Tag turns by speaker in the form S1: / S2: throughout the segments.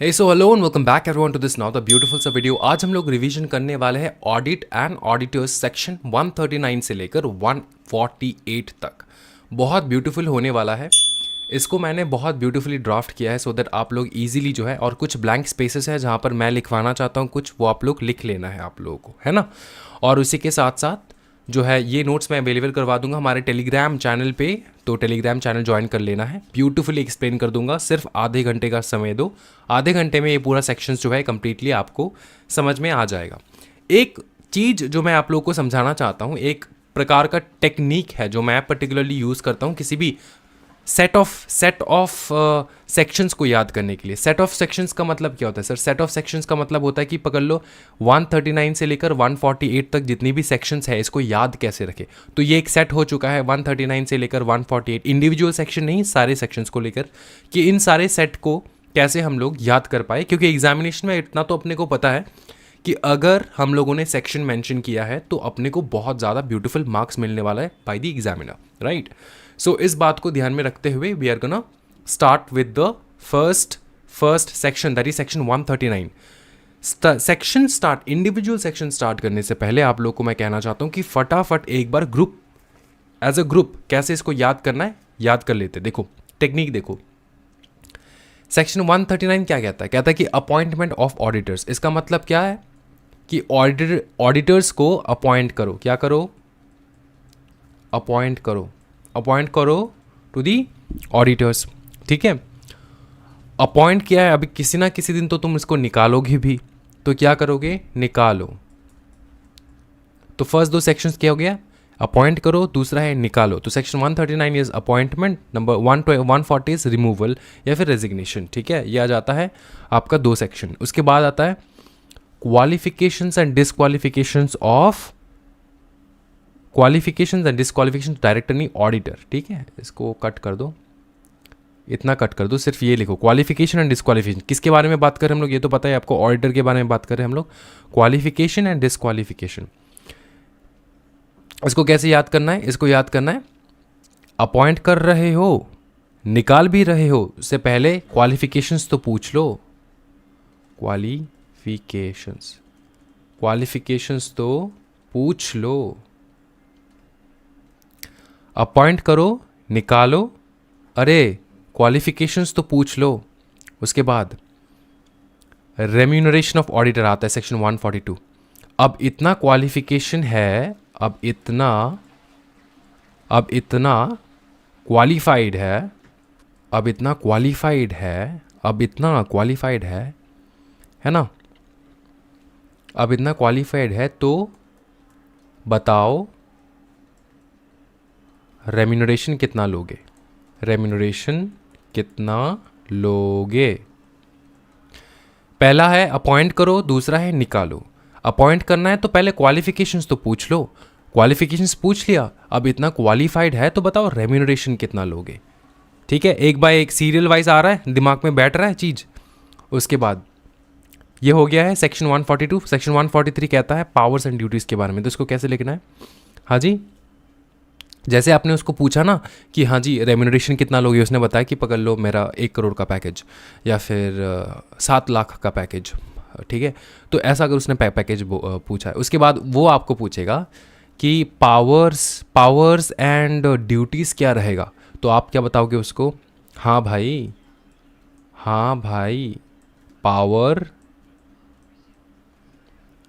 S1: Hey so hello and welcome back everyone to this now the beautiful सा video. आज हम लोग revision करने वाले हैं ऑडिट एंड ऑडिटर्स सेक्शन 139 से लेकर 148 तक। बहुत ब्यूटीफुल होने वाला है। इसको मैंने बहुत ब्यूटीफुली ड्राफ्ट किया है सो दैट आप लोग इजीली जो है, और कुछ ब्लैंक स्पेसेस है जहाँ पर मैं लिखवाना चाहता हूँ कुछ, वो आप लोग लिख लेना है आप लोगों को, है ना। और उसी के साथ साथ जो है ये नोट्स मैं अवेलेबल करवा दूंगा हमारे टेलीग्राम चैनल पे, तो टेलीग्राम चैनल ज्वाइन कर लेना है। ब्यूटीफुली एक्सप्लेन कर दूंगा, सिर्फ आधे घंटे का समय दो, आधे घंटे में ये पूरा सेक्शन जो है कंप्लीटली आपको समझ में आ जाएगा। एक चीज़ जो मैं आप लोगों को समझाना चाहता हूँ, एक प्रकार का टेक्निक है जो मैं पर्टिकुलरली यूज़ करता हूँ किसी भी सेट ऑफ सेक्शंस को याद करने के लिए। सेट ऑफ सेक्शंस का मतलब क्या होता है सर? सेट ऑफ सेक्शंस का मतलब होता है कि पकड़ लो 139 से लेकर 148 तक जितनी भी सेक्शंस है इसको याद कैसे रखें। तो ये एक सेट हो चुका है 139 से लेकर 148, इंडिविजुअल सेक्शन नहीं, सारे सेक्शंस को लेकर, कि इन सारे सेट को कैसे हम लोग याद कर पाए। क्योंकि एग्जामिनेशन में इतना तो अपने को पता है कि अगर हम लोगों ने सेक्शन मेंशन किया है तो अपने को बहुत ज़्यादा ब्यूटीफुल मार्क्स मिलने वाला है by the examiner, right. So इस बात को ध्यान में रखते हुए we are gonna start with the first section, that is section 139। Section start, individual section start करने से पहले आप लोग को मैं कहना चाहता हूँ कि फटाफट एक बार ग्रुप एज अ ग्रुप कैसे इसको याद करना है याद कर लेते। देखो टेक्निक देखो, सेक्शन 139 क्या कहता है? कहता है कि अपॉइंटमेंट ऑफ ऑडिटर्स। इसका मतलब क्या है कि ऑडिटर्स को अपॉइंट करो। क्या करो? अपॉइंट करो टू दी ऑडिटर्स, ठीक है। अपॉइंट किया है, अभी किसी ना किसी दिन तो तुम इसको निकालोगे भी, तो क्या करोगे? निकालो। तो फर्स्ट दो सेक्शंस क्या हो गया? अपॉइंट करो, दूसरा है निकालो। तो section 139 is appointment, number 140 is removal या फिर रेजिग्नेशन, ठीक है। ये आ जाता है आपका दो सेक्शन। उसके बाद आता है qualifications and disqualifications of, qualifications and disqualification director नहीं ऑडिटर, ठीक है। इसको कट कर दो, इतना कट कर दो, सिर्फ ये लिखो क्वालिफिकेशन एंड डिसक्वालिफिकेशन। किसके बारे में बात कर रहे हैं हम लोग? ये तो पता है आपको, ऑडिटर के बारे में बात कर रहे हैं हम लोग। क्वालिफिकेशन एंड डिसक्वालिफिकेशन, इसको कैसे याद करना है? इसको याद करना है, अपॉइंट कर रहे हो, निकाल भी रहे हो, उससे पहले क्वालिफिकेशंस तो पूछ लो। क्वालिफिकेशंस तो पूछ लो। अपॉइंट करो, निकालो, अरे क्वालिफिकेशंस तो पूछ लो। उसके बाद रेम्यूनरेशन ऑफ ऑडिटर आता है सेक्शन 142। अब इतना क्वालिफिकेशन है, अब इतना क्वालिफाइड है, अब इतना क्वालिफाइड है ना। अब इतना क्वालिफाइड है तो बताओ रेम्यूनरेशन कितना लोगे? पहला है अपॉइंट करो, दूसरा है निकालो। अपॉइंट करना है तो पहले क्वालिफिकेशंस तो पूछ लो, क्वालिफिकेशंस पूछ लिया, अब इतना क्वालिफाइड है तो बताओ रेम्यूनरेशन कितना लोगे, ठीक है। एक बाय एक सीरियल वाइज आ रहा है, दिमाग में बैठ रहा है चीज़। उसके बाद ये हो गया है सेक्शन 142। सेक्शन 143 कहता है पावर्स एंड ड्यूटीज़ के बारे में। तो इसको कैसे लिखना है? हाँ जी, जैसे आपने उसको पूछा ना कि हाँ जी रेम्यूनरेशन कितना लोगे, उसने बताया कि पकड़ लो मेरा 1 करोड़ का पैकेज या फिर 7 लाख का पैकेज, ठीक है। तो ऐसा अगर उसने पैकेज पूछा है, उसके बाद वो आपको पूछेगा कि पावर्स एंड ड्यूटीज़ क्या रहेगा। तो आप क्या बताओगे उसको? हाँ भाई पावर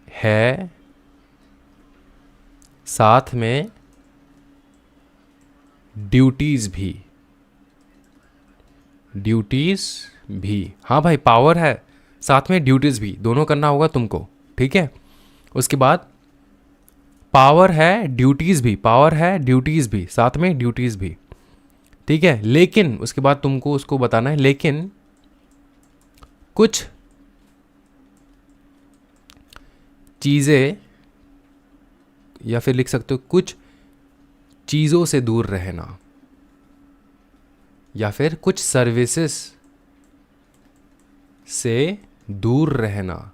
S1: है, साथ में ड्यूटीज़ भी। हाँ भाई पावर है, साथ में ड्यूटीज़ भी, दोनों करना होगा तुमको, ठीक है। उसके बाद पावर है ड्यूटीज़ भी, साथ में ड्यूटीज़ भी, ठीक है। लेकिन उसके बाद तुमको उसको बताना है, लेकिन कुछ चीज़ें, या फिर लिख सकते हो कुछ चीज़ों से दूर रहना, या फिर कुछ सर्विसेज से दूर रहना,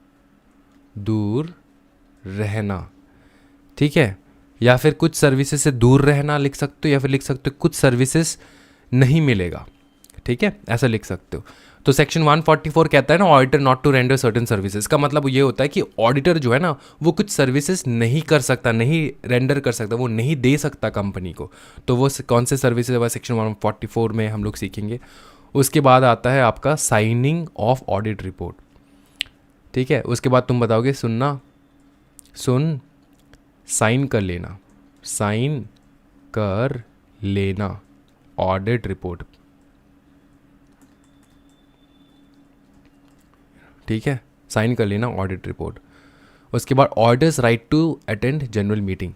S1: ठीक है। या फिर कुछ सर्विसेज से दूर रहना लिख सकते हो, या फिर लिख सकते हो कुछ सर्विसेज नहीं मिलेगा, ठीक है, ऐसा लिख सकते हो। तो सेक्शन 144 कहता है ना auditor not to render certain services, का मतलब ये होता है कि ऑडिटर जो है ना वो कुछ सर्विसेज नहीं कर सकता, नहीं रेंडर कर सकता, वो नहीं दे सकता कंपनी को। तो वो कौन से सर्विसेज है सेक्शन 144 में हम लोग सीखेंगे। उसके बाद आता है आपका साइनिंग ऑफ ऑडिट रिपोर्ट, ठीक है। उसके बाद तुम बताओगे सुन साइन कर लेना, साइन कर लेना ऑडिट रिपोर्ट, ठीक है, साइन कर लेना ऑडिट रिपोर्ट। उसके बाद auditors right to attend general meeting.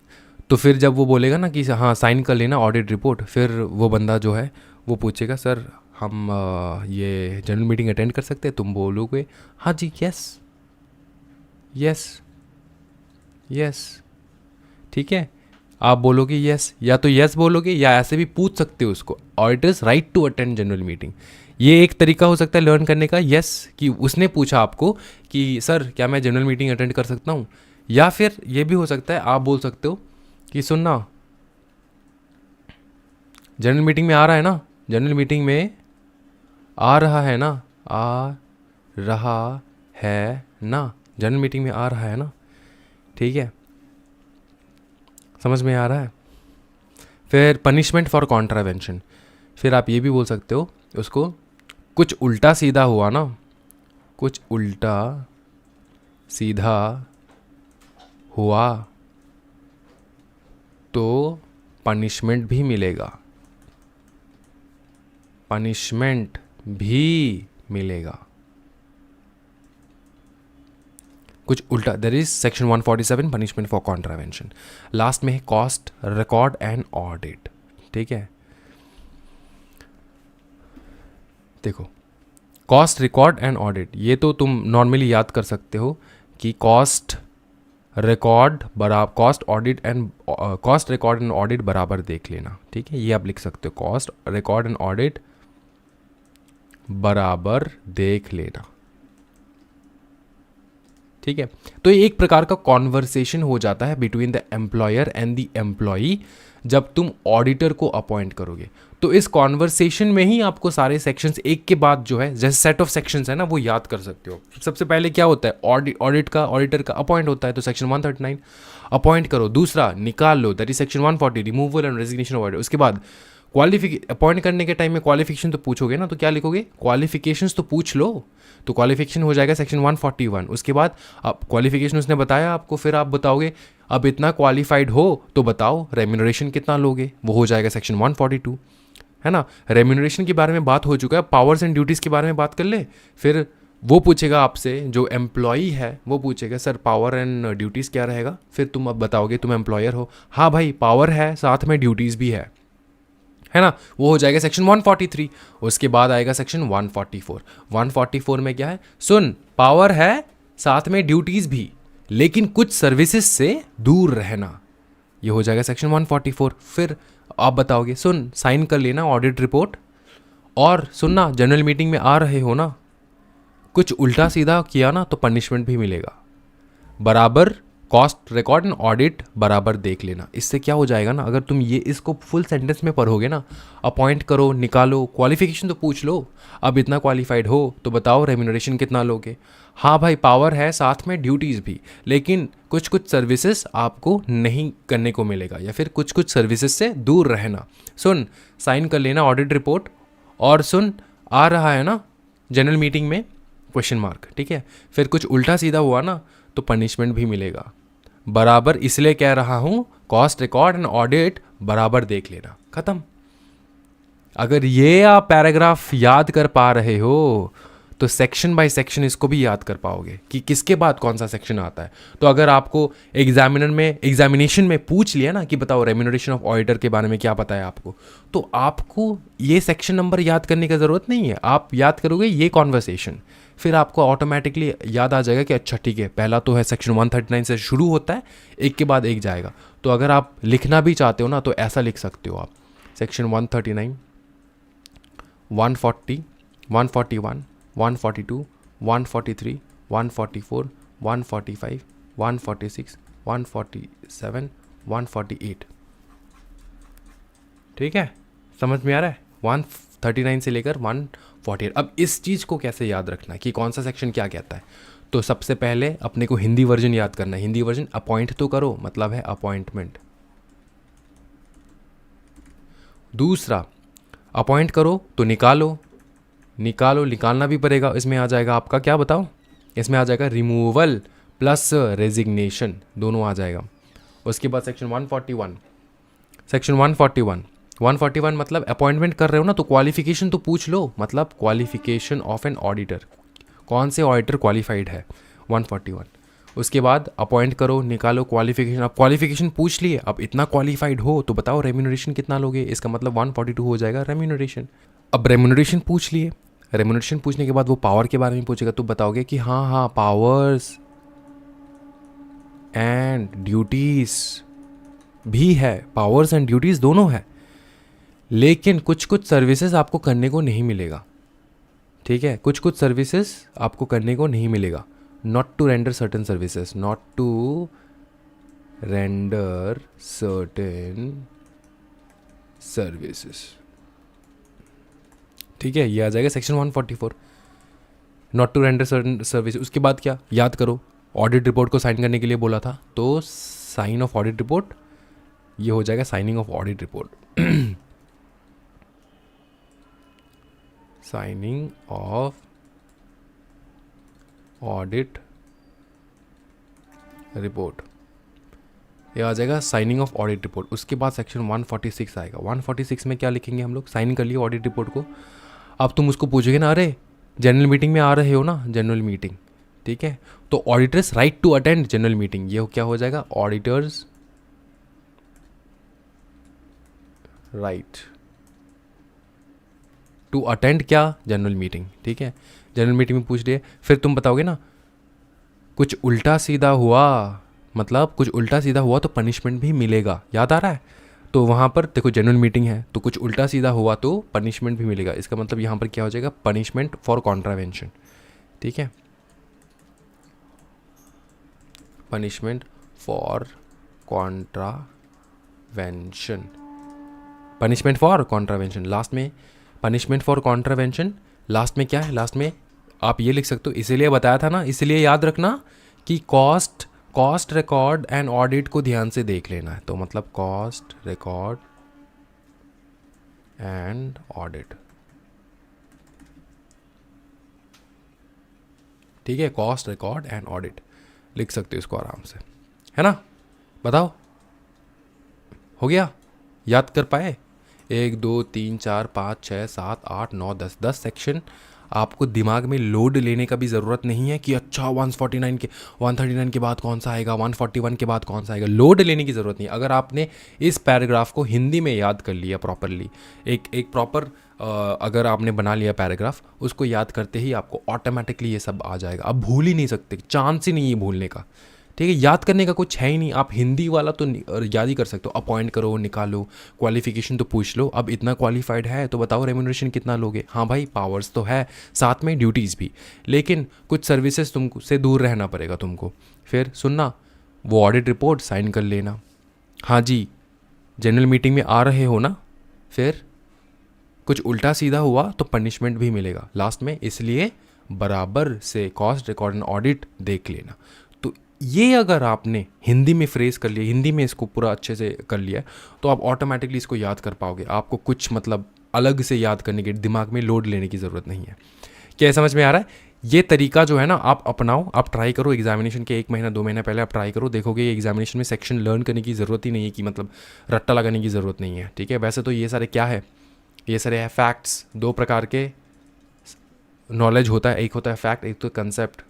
S1: तो फिर जब वो बोलेगा ना कि हाँ साइन कर लेना ऑडिट रिपोर्ट, फिर वो बंदा जो है वो पूछेगा सर हम ये जनरल मीटिंग अटेंड कर सकते हैं। तुम बोलोगे हाँ जी यस यस यस, ठीक है। आप बोलोगे यस, या तो यस बोलोगे या ऐसे भी पूछ सकते हो उसको, auditors right to attend general meeting. ये एक तरीका हो सकता है लर्न करने का, यस कि उसने पूछा आपको कि सर क्या मैं जनरल मीटिंग अटेंड कर सकता हूँ। या फिर ये भी हो सकता है आप बोल सकते हो कि सुनना जनरल मीटिंग में आ रहा है ना, जनरल मीटिंग में आ रहा है ना, आ रहा है ना, जनरल मीटिंग में आ रहा है ना, ठीक है, समझ में आ रहा है। फिर पनिशमेंट फॉर कॉन्ट्रावेंशन, फिर आप ये भी बोल सकते हो उसको कुछ उल्टा सीधा हुआ ना, कुछ उल्टा सीधा हुआ तो पनिशमेंट भी मिलेगा, पनिशमेंट भी मिलेगा। कुछ उल्टा, there is section 147 punishment for contravention. Last में है कॉस्ट रिकॉर्ड एंड ऑडिट, ठीक है। देखो कॉस्ट रिकॉर्ड एंड ऑडिट ये तो तुम नॉर्मली याद कर सकते हो कि कॉस्ट रिकॉर्ड बराबर cost audit and cost record and audit बराबर देख लेना, ठीक है। ये आप लिख सकते हो कॉस्ट रिकॉर्ड एंड ऑडिट बराबर देख लेना, ठीक है। तो ये एक प्रकार का कॉन्वर्सेशन हो जाता है between the employer and the employee जब तुम ऑडिटर को अपॉइंट करोगे। तो इस कॉन्वर्सेशन में ही आपको सारे सेक्शंस एक के बाद जो है जैसे सेट ऑफ सेक्शंस है ना वो याद कर सकते हो। सबसे पहले क्या होता है ऑडिटर का अपॉइंट होता है, तो सेक्शन 139 अपॉइंट करो। दूसरा निकाल लो, that is section 140 removal and resignation of auditor. उसके बाद अपॉइंट करने के टाइम में क्वालिफिकेशन तो पूछोगे ना, तो क्या लिखोगे क्वालिफिकेशंस तो पूछ लो, तो क्वालिफिकेशन हो जाएगा सेक्शन 141। उसके बाद अब क्वालिफिकेशन उसने बताया आपको, फिर आप बताओगे अब इतना क्वालिफाइड हो तो बताओ रेम्यूनरेशन कितना लोगे, वो हो जाएगा सेक्शन 142, है ना। रेम्यूनरेशन के बारे में बात हो चुका है, पावर्स एंड ड्यूटीज़ के बारे में बात कर ले। फिर वो पूछेगा आपसे, जो एम्प्लॉई है वो पूछेगा सर पावर एंड ड्यूटीज़ क्या रहेगा, फिर तुम अब बताओगे तुम एम्प्लॉयर हो, हाँ भाई पावर है साथ में ड्यूटीज़ भी है ना, वो हो जाएगा सेक्शन 143। उसके बाद आएगा सेक्शन 144। 144 में क्या है, सुन पावर है साथ में ड्यूटीज भी लेकिन कुछ सर्विसेज से दूर रहना, ये हो जाएगा सेक्शन 144। फिर आप बताओगे सुन साइन कर लेना ऑडिट रिपोर्ट, और सुनना जनरल मीटिंग में आ रहे हो ना, कुछ उल्टा सीधा किया ना तो पनिशमेंट भी मिलेगा, बराबर कॉस्ट रिकॉर्ड एंड ऑडिट बराबर देख लेना। इससे क्या हो जाएगा ना, अगर तुम ये इसको फुल सेंटेंस में पढ़ोगे ना, अपॉइंट करो, निकालो, क्वालिफिकेशन तो पूछ लो, अब इतना क्वालिफाइड हो तो बताओ रेम्यूनरेशन कितना लोगे, हाँ भाई पावर है साथ में ड्यूटीज़ भी लेकिन कुछ कुछ सर्विसेज आपको नहीं करने को मिलेगा, या फिर कुछ कुछ सर्विसेज से दूर रहना, सुन साइन कर लेना ऑडिट रिपोर्ट, और सुन आ रहा है ना जनरल मीटिंग में क्वेश्चन मार्क, ठीक है। फिर कुछ उल्टा सीधा हुआ ना तो पनिशमेंट भी मिलेगा, बराबर इसलिए कह रहा हूं कॉस्ट रिकॉर्ड एंड ऑडिट बराबर देख लेना, खत्म। अगर ये आप पैराग्राफ याद कर पा रहे हो तो सेक्शन बाय सेक्शन इसको भी याद कर पाओगे कि किसके बाद कौन सा सेक्शन आता है। तो अगर आपको एग्जामिनेशन में पूछ लिया ना कि बताओ रेम्यूनरेशन ऑफ ऑडिटर के बारे में क्या पता है आपको, तो आपको ये सेक्शन नंबर याद करने की ज़रूरत नहीं है, आप याद करोगे ये कॉन्वर्सेशन, फिर आपको ऑटोमेटिकली याद आ जाएगा कि अच्छा ठीक है पहला तो है सेक्शन 139 से शुरू होता है, एक के बाद एक जाएगा। तो अगर आप लिखना भी चाहते हो ना तो ऐसा लिख सकते हो आप, सेक्शन 139, 140, 141, 142, 143, 144, 145, 146, 147, 148, ठीक है, समझ में आ रहा है। 139 से लेकर 148। अब इस चीज़ को कैसे याद रखना है कि कौन सा सेक्शन क्या कहता है, तो सबसे पहले अपने को हिंदी वर्जन याद करना है। हिंदी वर्जन अपॉइंट तो करो, मतलब है अपॉइंटमेंट। दूसरा अपॉइंट करो तो निकालो, निकालना भी पड़ेगा। इसमें आ जाएगा आपका क्या बताओ, इसमें आ जाएगा रिमूवल प्लस रेजिग्नेशन, दोनों आ जाएगा। उसके बाद सेक्शन 141, सेक्शन 141 मतलब अपॉइंटमेंट कर रहे हो ना, तो क्वालिफिकेशन तो पूछ लो, मतलब क्वालिफिकेशन ऑफ एन ऑडिटर, कौन से ऑडिटर क्वालिफाइड है, 141। उसके बाद अपॉइंट करो, निकालो क्वालिफिकेशन। अब क्वालिफिकेशन पूछ लिए, अब इतना क्वालिफाइड हो तो बताओ रेम्यूनरेशन कितना लोगे, इसका मतलब 142 हो जाएगा रेम्यूनरेशन। अब रेम्यूनरेशन पूछ लिए, रेम्यूनरेशन पूछने के बाद वो पावर के बारे में पूछेगा, तो बताओगे कि हाँ पावर्स एंड ड्यूटीज़ भी है, पावर्स एंड ड्यूटीज़ दोनों है, लेकिन कुछ कुछ सर्विसेज आपको करने को नहीं मिलेगा। ठीक है, कुछ कुछ सर्विसेज आपको करने को नहीं मिलेगा। Not to render certain services, not to render certain services. ठीक है, ये आ जाएगा section 144, not to render certain service. उसके बाद क्या याद करो, ऑडिट रिपोर्ट को साइन करने के लिए बोला था, तो साइन ऑफ ऑडिट रिपोर्ट, ये हो जाएगा signing of audit report. Signing of audit report, ये आ जाएगा साइनिंग ऑफ ऑडिट रिपोर्ट। उसके बाद सेक्शन 146 आएगा। 146 में क्या लिखेंगे हम लोग, साइन कर लिए ऑडिट रिपोर्ट को। अब तुम उसको पूछोगे ना, अरे जनरल मीटिंग में आ रहे हो ना, जनरल मीटिंग, ठीक है, तो auditors right to attend general meeting, ये क्या हो जाएगा, ऑडिटर्स राइट टू अटेंड क्या, जनरल मीटिंग। ठीक है, जनरल मीटिंग में पूछ लिए, फिर तुम बताओगे ना कुछ उल्टा सीधा हुआ, मतलब कुछ उल्टा सीधा हुआ तो पनिशमेंट भी मिलेगा, याद आ रहा है। तो वहाँ पर देखो जनरल मीटिंग है, तो कुछ उल्टा सीधा हुआ तो पनिशमेंट भी मिलेगा, इसका मतलब यहाँ पर क्या हो जाएगा, पनिशमेंट फॉर कॉन्ट्रावेंशन। ठीक है, punishment for contravention, punishment for contravention, last में पनिशमेंट फॉर कॉन्ट्रावेंशन, लास्ट में क्या है, लास्ट में आप ये लिख सकते हो, इसीलिए बताया था ना, इसलिए याद रखना कि कॉस्ट रिकॉर्ड एंड ऑडिट को ध्यान से देख लेना है। तो मतलब कॉस्ट रिकॉर्ड एंड ऑडिट, ठीक है, कॉस्ट रिकॉर्ड एंड ऑडिट लिख सकते हो इसको आराम से, है ना। बताओ हो गया, याद कर पाए, 1 2 3 4 5 6 7 8 9 10 सेक्शन आपको दिमाग में लोड लेने का भी ज़रूरत नहीं है कि अच्छा 139 के बाद कौन सा आएगा, 141 के बाद कौन सा आएगा, लोड लेने की ज़रूरत नहीं। अगर आपने इस पैराग्राफ को हिंदी में याद कर लिया प्रॉपरली, एक प्रॉपर अगर आपने बना लिया पैराग्राफ, उसको याद करते ही आपको ऑटोमेटिकली ये सब आ जाएगा। आप भूल ही नहीं सकते, चांस ही नहीं है भूलने का। ठीक है, याद करने का कुछ है ही नहीं, आप हिंदी वाला तो याद ही कर सकते हो, अपॉइंट करो, निकालो, क्वालिफिकेशन तो पूछ लो, अब इतना क्वालिफाइड है तो बताओ रेम्यूनरेशन कितना लोगे। हाँ भाई, पावर्स तो है, साथ में ड्यूटीज़ भी, लेकिन कुछ सर्विसेज तुमको से दूर रहना पड़ेगा तुमको। फिर सुनना, वो ऑडिट रिपोर्ट साइन कर लेना। हाँ जी, जनरल मीटिंग में आ रहे हो ना, फिर कुछ उल्टा सीधा हुआ तो पनिशमेंट भी मिलेगा लास्ट में, इसलिए बराबर से कॉस्ट रिकॉर्ड एंड ऑडिट देख लेना। ये अगर आपने हिंदी में फ्रेज कर लिया, हिंदी में इसको पूरा अच्छे से कर लिया, तो आप ऑटोमेटिकली इसको याद कर पाओगे। आपको कुछ मतलब अलग से याद करने के, दिमाग में लोड लेने की ज़रूरत नहीं है। क्या समझ में आ रहा है? ये तरीका जो है ना, आप अपनाओ, आप ट्राई करो। एग्जामिनेशन के 1 महीना 2 महीना पहले आप ट्राई करो, देखोगे एग्जामिनेशन में सेक्शन लर्न करने की ज़रूरत ही नहीं है, कि मतलब रट्टा लगाने की ज़रूरत नहीं है। ठीक है, वैसे तो ये सारे क्या है, ये सारे है फैक्ट्स। 2 प्रकार के नॉलेज होता है, एक होता है फैक्ट, एक तो कंसेप्ट।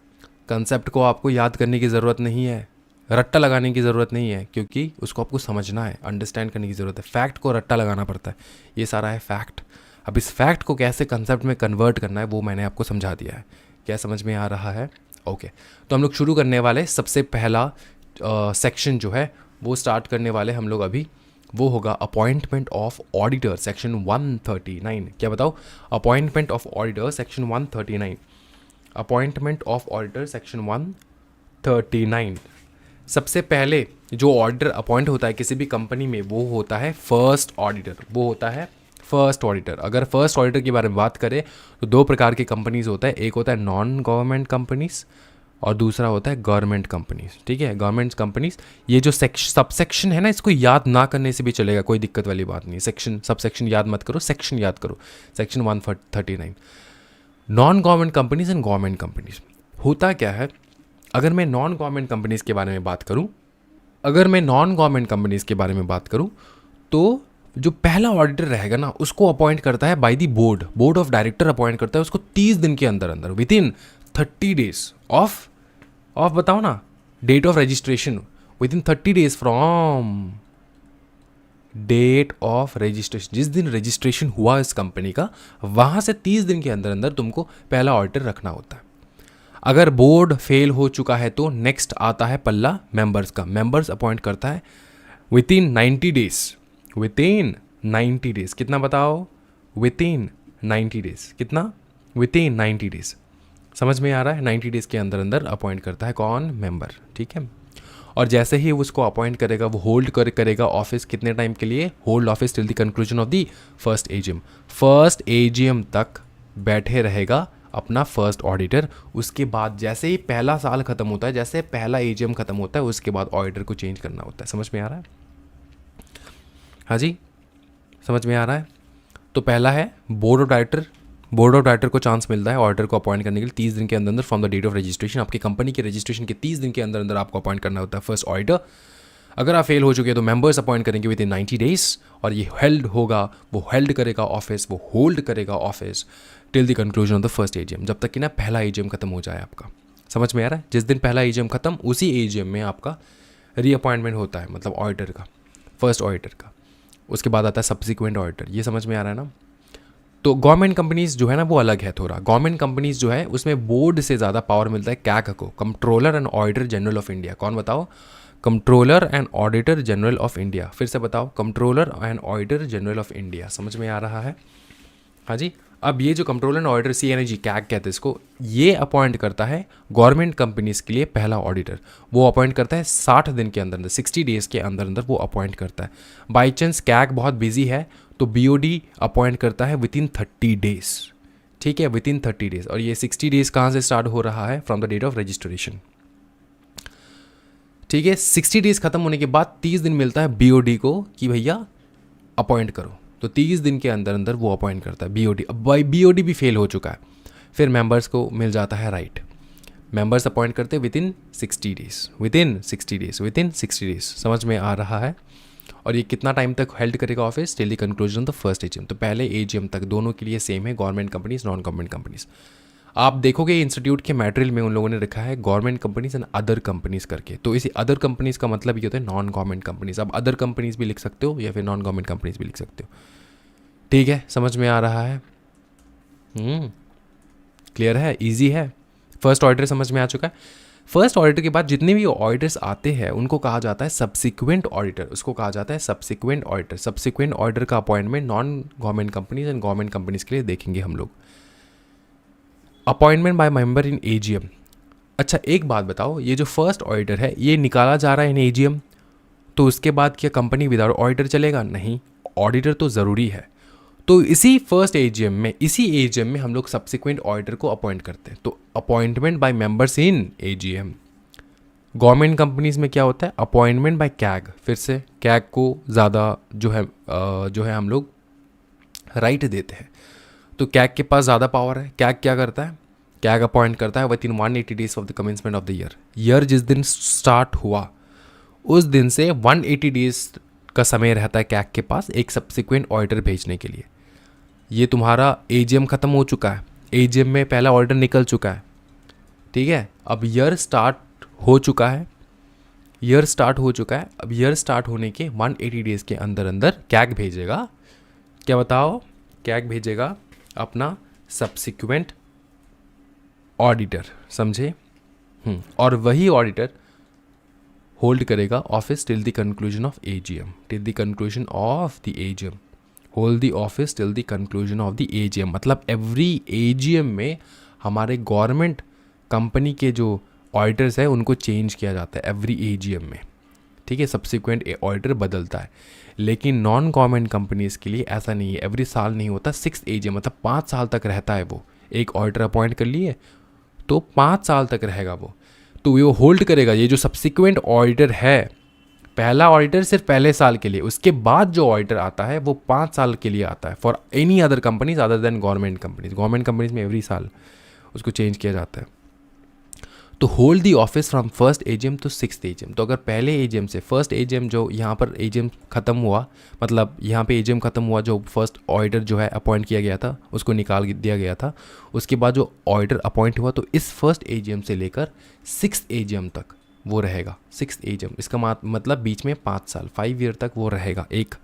S1: कंसेप्ट को आपको याद करने की ज़रूरत नहीं है, रट्टा लगाने की ज़रूरत नहीं है, क्योंकि उसको आपको समझना है, अंडरस्टैंड करने की ज़रूरत है। फैक्ट को रट्टा लगाना पड़ता है, ये सारा है फैक्ट। अब इस फैक्ट को कैसे कंसेप्ट में कन्वर्ट करना है वो मैंने आपको समझा दिया है। क्या समझ में आ रहा है? ओके, तो हम लोग शुरू करने वाले, सबसे पहला सेक्शन जो है वो स्टार्ट करने वाले हम लोग अभी, वो होगा अपॉइंटमेंट ऑफ ऑडिटर, सेक्शन 139। क्या बताओ? Appointment of auditor section 139, appointment of auditor section 139। सबसे पहले जो ऑडिटर अपॉइंट होता है किसी भी कंपनी में, वो होता है फर्स्ट ऑडिटर, वो होता है फर्स्ट ऑडिटर, अगर फर्स्ट ऑडिटर के बारे में बात करें तो दो प्रकार की कंपनीज होता है, एक होता है नॉन गवर्नमेंट कंपनीज और दूसरा होता है गवर्नमेंट कंपनीज। ठीक है, गवर्नमेंट कंपनीज, ये जो सब सेक्शन है ना, इसको याद ना करने से भी चलेगा, कोई दिक्कत वाली बात नहीं। सेक्शन सब सेक्शन याद मत करो, सेक्शन याद करो, section 139। Non government companies and government companies होता क्या है, अगर मैं नॉन गवर्नमेंट कंपनीज के बारे में बात करूं, अगर मैं नॉन गवर्नमेंट कंपनीज के बारे में बात करूं तो जो पहला ऑडिटर रहेगा ना, उसको अपॉइंट करता है by the board, board of director appoint करता है उसको 30 दिन के अंदर अंदर, विद इन 30 डेज ऑफ बताओ ना, date of registration, within 30 days from date of registration, जिस दिन रजिस्ट्रेशन हुआ इस कंपनी का, वहाँ से 30 दिन के अंदर अंदर तुमको पहला ऑडिटर रखना होता है। अगर बोर्ड फेल हो चुका है तो नेक्स्ट आता है पल्ला मेंबर्स का, मेंबर्स अपॉइंट करता है with in 90 days, with in 90 days, कितना बताओ, विद इन 90 डेज, कितना, विद इन 90 डेज, समझ में आ रहा है, 90 डेज के अंदर अंदर अपॉइंट करता है कौन, मेंबर। ठीक है, और जैसे ही उसको अपॉइंट करेगा वो होल्ड करेगा ऑफिस, कितने टाइम के लिए, hold office till the conclusion of the first AGM, first AGM तक बैठे रहेगा अपना फर्स्ट ऑडिटर। उसके बाद जैसे ही पहला साल खत्म होता है, जैसे पहला एजीएम खत्म होता है, उसके बाद ऑडिटर को चेंज करना होता है। समझ में आ रहा है, हाँ जी, समझ में आ रहा है। तो पहला है board of director, board of director को चांस मिलता है ऑडिटर को अपॉइंट करने के लिए 30 दिन के अंदर अंदर from the date of registration, आपकी कंपनी के रजिस्ट्रेशन के 30 दिन के अंदर अंदर आपको अपॉइंट करना होता है फर्स्ट ऑडिटर। अगर आप फेल हो चुके हैं तो मेंबर्स अपॉइंट करेंगे विद इन 90 डेज, और ये हेल्ड होगा, वो हेल्ड करेगा ऑफिस, वो होल्ड करेगा office till the conclusion of the first AGM, जब तक कि ना पहला एजीएम खत्म हो जाए आपका। समझ में आ रहा है, जिस दिन पहला एजीएम खत्म उसी एजीएम में आपका रीअपॉइंटमेंट होता है, मतलब ऑडिटर का, फर्स्ट ऑडिटर का। उसके बाद आता है सब्सिक्वेंट ऑडिटर, ये समझ में आ रहा है ना। तो गवर्नमेंट कंपनीज जो है ना वो अलग है थोड़ा, गवर्नमेंट कंपनीज जो है उसमें बोर्ड से ज़्यादा पावर मिलता है कैग को, controller and auditor general of India. कौन बताओ, controller and auditor general of India, फिर से बताओ, controller and auditor general of India. समझ में आ रहा है, हाँ जी। अब ये जो controller and auditor, CNIG CAG कहते हैं इसको, ये अपॉइंट करता है गवर्नमेंट कंपनीज के लिए पहला ऑडिटर। वो अपॉइंट करता है 60 दिन के अंदर अंदर, 60 डेज के अंदर अंदर वो अपॉइंट करता है। बाई चांस कैग बहुत बिजी है तो BOD अपॉइंट करता है विद इन 30 डेज। ठीक है, विद इन 30 डेज, और ये 60 डेज कहाँ से स्टार्ट हो रहा है, from the date of registration. ठीक है, 60 डेज खत्म होने के बाद 30 दिन मिलता है BOD को कि भैया अपॉइंट करो, तो 30 दिन के अंदर अंदर वो अपॉइंट करता है BOD। अब भाई BOD भी फेल हो चुका है, फिर मेंबर्स को मिल जाता है राइट, मेंबर्स अपॉइंट करते with in 60 days, with in 60 days, with in 60 days. समझ में आ रहा है, और ये कितना टाइम तक हेल्ड करेगा office, till the conclusion of the first AGM, तो पहले एजीएम तक, दोनों के लिए सेम है, government companies, non government companies. आप देखोगे इंस्टीट्यूट के मटेरियल में उन लोगों ने रखा है government companies and other companies करके, तो इसी अदर कंपनीज का मतलब ये होता है नॉन गवर्नमेंट कंपनीज। आप अदर कंपनीज भी लिख सकते हो या फिर नॉन गवर्नमेंट कंपनीज भी लिख सकते हो। ठीक है, समझ में आ रहा है, क्लियर है, इजी है। फर्स्ट ऑडिटर समझ में आ चुका है। फर्स्ट ऑडिटर के बाद जितने भी ऑडिटर्स आते हैं उनको कहा जाता है सब्सिक्वेंट ऑडिटर, उसको कहा जाता है सब्सिक्वेंट ऑडिटर। सब्सिक्वेंट ऑडिटर का appointment non government companies and government companies के लिए देखेंगे हम लोग। Appointment by member in AGM. अच्छा एक बात बताओ, ये जो फर्स्ट ऑडिटर है ये निकाला जा रहा है इन एजीएम, तो उसके बाद क्या कंपनी विदाउट ऑडिटर चलेगा? नहीं, ऑडिटर तो ज़रूरी है। तो इसी फर्स्ट एजीएम में, इसी एजीएम में हम लोग सब्सिक्वेंट ऑडिटर को अपॉइंट करते हैं। तो appointment bye members in AGM. Government companies में क्या होता है? Appointment bye CAG. फिर से कैग को ज़्यादा जो है हम लोग राइट देते हैं, तो कैग के पास ज़्यादा पावर है। कैग क्या करता है? कैग अपॉइंट करता है with in 180 days of the commencement of the year जिस दिन स्टार्ट हुआ उस दिन से 180 डेज का समय रहता है कैग के पास एक सब्सिक्वेंट ऑडिटर भेजने के लिए। ये तुम्हारा एजीएम ख़त्म हो चुका है, एजीएम में पहला ऑडिटर निकल चुका है, ठीक है। अब ईयर स्टार्ट हो चुका है, ईयर स्टार्ट हो चुका है। अब ईयर स्टार्ट होने के 180 डेज़ के अंदर अंदर कैग भेजेगा, क्या बताओ? कैग भेजेगा अपना सब्सिक्वेंट ऑडिटर, समझे? और वही ऑडिटर होल्ड करेगा office till the conclusion of AGM, till the conclusion of the AGM, hold the office till the conclusion of the AGM. मतलब एवरी एजीएम में हमारे गवर्नमेंट कंपनी के जो ऑडिटर्स है उनको चेंज किया जाता है एवरी एजीएम में, ठीक है, सब्सिक्वेंट ऑडिटर बदलता है। लेकिन नॉन गवर्नमेंट कंपनीज के लिए ऐसा नहीं है, एवरी साल नहीं होता, 6 एजीएम मतलब 5 साल तक रहता है वो। एक ऑडिटर अपॉइंट कर लिए तो 5 साल तक रहेगा वो, तो वो होल्ड करेगा। ये जो सब्सिक्वेंट ऑडिटर है, पहला ऑडिटर सिर्फ पहले साल के लिए, उसके बाद जो ऑडिटर आता है वो 5 साल के लिए आता है for any other companies other than government companies. Government companies में एवरी साल उसको चेंज किया जाता है। तो hold the office from first AGM to 6th AGM. तो अगर पहले एजीएम से फर्स्ट एजीएम, जो यहाँ पर एजीएम ख़त्म हुआ, मतलब यहाँ पे एजीएम ख़त्म हुआ, जो फर्स्ट ऑडिटर जो है अपॉइंट किया गया था उसको निकाल दिया गया था, उसके बाद जो ऑडिटर अपॉइंट हुआ, तो इस फर्स्ट एजीएम से लेकर 6th एजीएम तक वो रहेगा। 6th एजीएम, इसका मतलब बीच में 5 साल, 5 ईयर तक वो रहेगा एक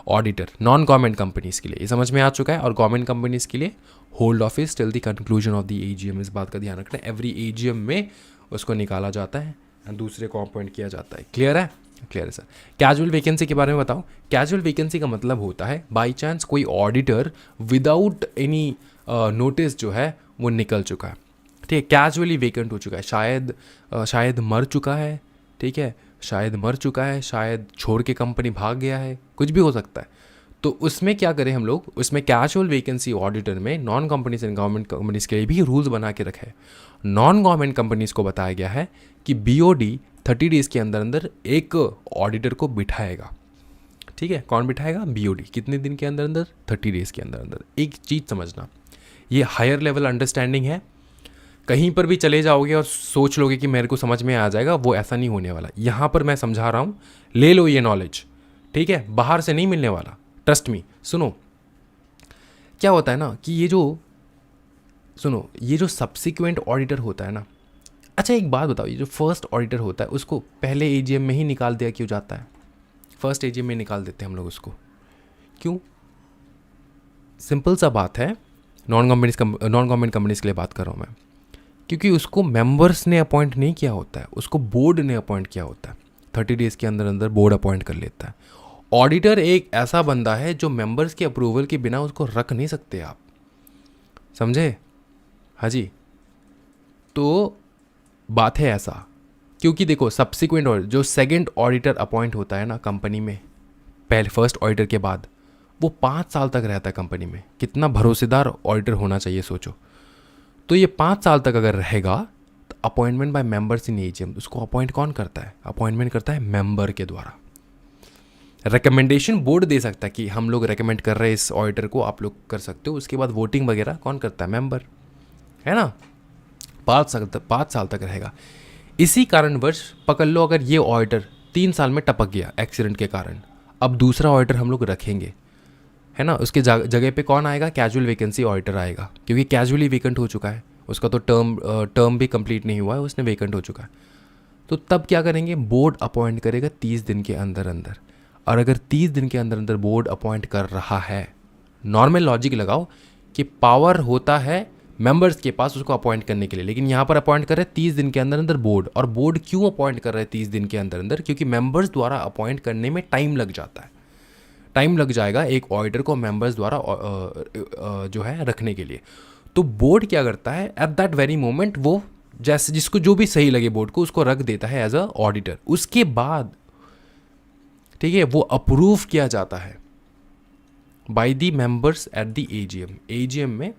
S1: ऑडिटर नॉन गवर्नमेंट कंपनीज़ के लिए। ये समझ में आ चुका है। और गवर्नमेंट कंपनीज़ के लिए hold office till the conclusion of the AGM. इस बात का ध्यान रखना है, एवरी एजीएम में उसको निकाला जाता है और दूसरे को अपॉइंट किया जाता है। क्लियर है? क्लियर है सर। कैजुअल वैकेंसी के बारे में बताओ। कैजुअल वैकेंसी का मतलब होता है बाई चांस कोई ऑडिटर विदाउट एनी नोटिस जो है वो निकल चुका है, ठीक है, कैजुअली वेकेंट हो चुका है, शायद मर चुका है, ठीक है, शायद मर चुका है, शायद छोड़ के कंपनी भाग गया है, कुछ भी हो सकता है। तो उसमें क्या करें हम लोग, उसमें कैजुअल वैकेंसी ऑडिटर में non companies and government companies के लिए भी रूल्स बना के रखे हैं। नॉन गवर्नमेंट कंपनीज को बताया गया है कि बीओडी 30 डेज़ के अंदर अंदर एक ऑडिटर को बिठाएगा, ठीक है। कौन बिठाएगा? बीओडी। कितने दिन के अंदर अंदर? 30 डेज़ के अंदर अंदर। एक चीज़ समझना, ये हायर लेवल अंडरस्टैंडिंग है। कहीं पर भी चले जाओगे और सोच लोगे कि मेरे को समझ में आ जाएगा, वो ऐसा नहीं होने वाला। यहाँ पर मैं समझा रहा हूँ, ले लो ये नॉलेज, ठीक है, बाहर से नहीं मिलने वाला, ट्रस्ट मी। सुनो क्या होता है ना कि ये जो सब्सिक्वेंट ऑडिटर होता है ना, अच्छा एक बात बताओ, ये जो फर्स्ट ऑडिटर होता है उसको पहले एजीएम में ही निकाल दिया क्यों जाता है? फर्स्ट एजीएम में निकाल देते हैं हम लोग उसको, क्यों? सिंपल सा बात है, नॉन गवर्नमेंट कंपनीज के लिए बात कर रहा हूँ मैं, क्योंकि उसको मेंबर्स ने अपॉइंट नहीं किया होता है, उसको बोर्ड ने अपॉइंट किया होता है। 30 डेज़ के अंदर अंदर बोर्ड अपॉइंट कर लेता है। ऑडिटर एक ऐसा बंदा है जो मेंबर्स के अप्रूवल के बिना उसको रख नहीं सकते आप, समझे? हाँ जी, तो बात है ऐसा, क्योंकि देखो सब्सिक्वेंट ऑडिटर, जो सेकंड ऑडिटर अपॉइंट होता है ना कंपनी में पहले फर्स्ट ऑडिटर के बाद, वो 5 साल तक रहता है कंपनी में। कितना भरोसेदार ऑडिटर होना चाहिए सोचो। तो ये 5 साल तक अगर रहेगा तो appointment bye members in AGM, उसको अपॉइंट कौन करता है? अपॉइंटमेंट करता है मेंबर के द्वारा। रिकमेंडेशन बोर्ड दे सकता है कि हम लोग रेकमेंड कर रहे हैं इस ऑडिटर को, आप लोग कर सकते हो। उसके बाद वोटिंग वगैरह कौन करता है? मेंबर, है ना। 5 साल तक रहेगा। इसी कारणवश पकड़ लो, अगर ये ऑडिटर 3 साल में टपक गया एक्सीडेंट के कारण, अब दूसरा ऑडिटर हम लोग रखेंगे, है ना। उसके जगह पे कौन आएगा? कैजुअल वैकेंसी ऑडिटर आएगा, क्योंकि कैजुअली वेकेंट हो चुका है, उसका तो टर्म भी कंप्लीट नहीं हुआ है, उसने वेकेंट हो चुका है। तो तब क्या करेंगे? बोर्ड अपॉइंट करेगा 30 दिन के अंदर अंदर। और अगर 30 दिन के अंदर अंदर बोर्ड अपॉइंट कर रहा है, नॉर्मल लॉजिक लगाओ कि पावर होता है मेंबर्स के पास उसको अपॉइंट करने के लिए, लेकिन यहाँ पर अपॉइंट कर रहे हैं 30 दिन के अंदर अंदर बोर्ड। और बोर्ड क्यों अपॉइंट कर रहे हैं 30 दिन के अंदर अंदर? क्योंकि मेंबर्स द्वारा अपॉइंट करने में टाइम लग जाता है, टाइम लग जाएगा एक ऑडिटर को मेंबर्स द्वारा जो है रखने के लिए। तो बोर्ड क्या करता है, एट दैट वेरी मोमेंट वो जैसे जिसको जो भी सही लगे बोर्ड को उसको रख देता है एज अ ऑडिटर। उसके बाद ठीक है वो अप्रूव किया जाता है by the members at the AGM. AGM में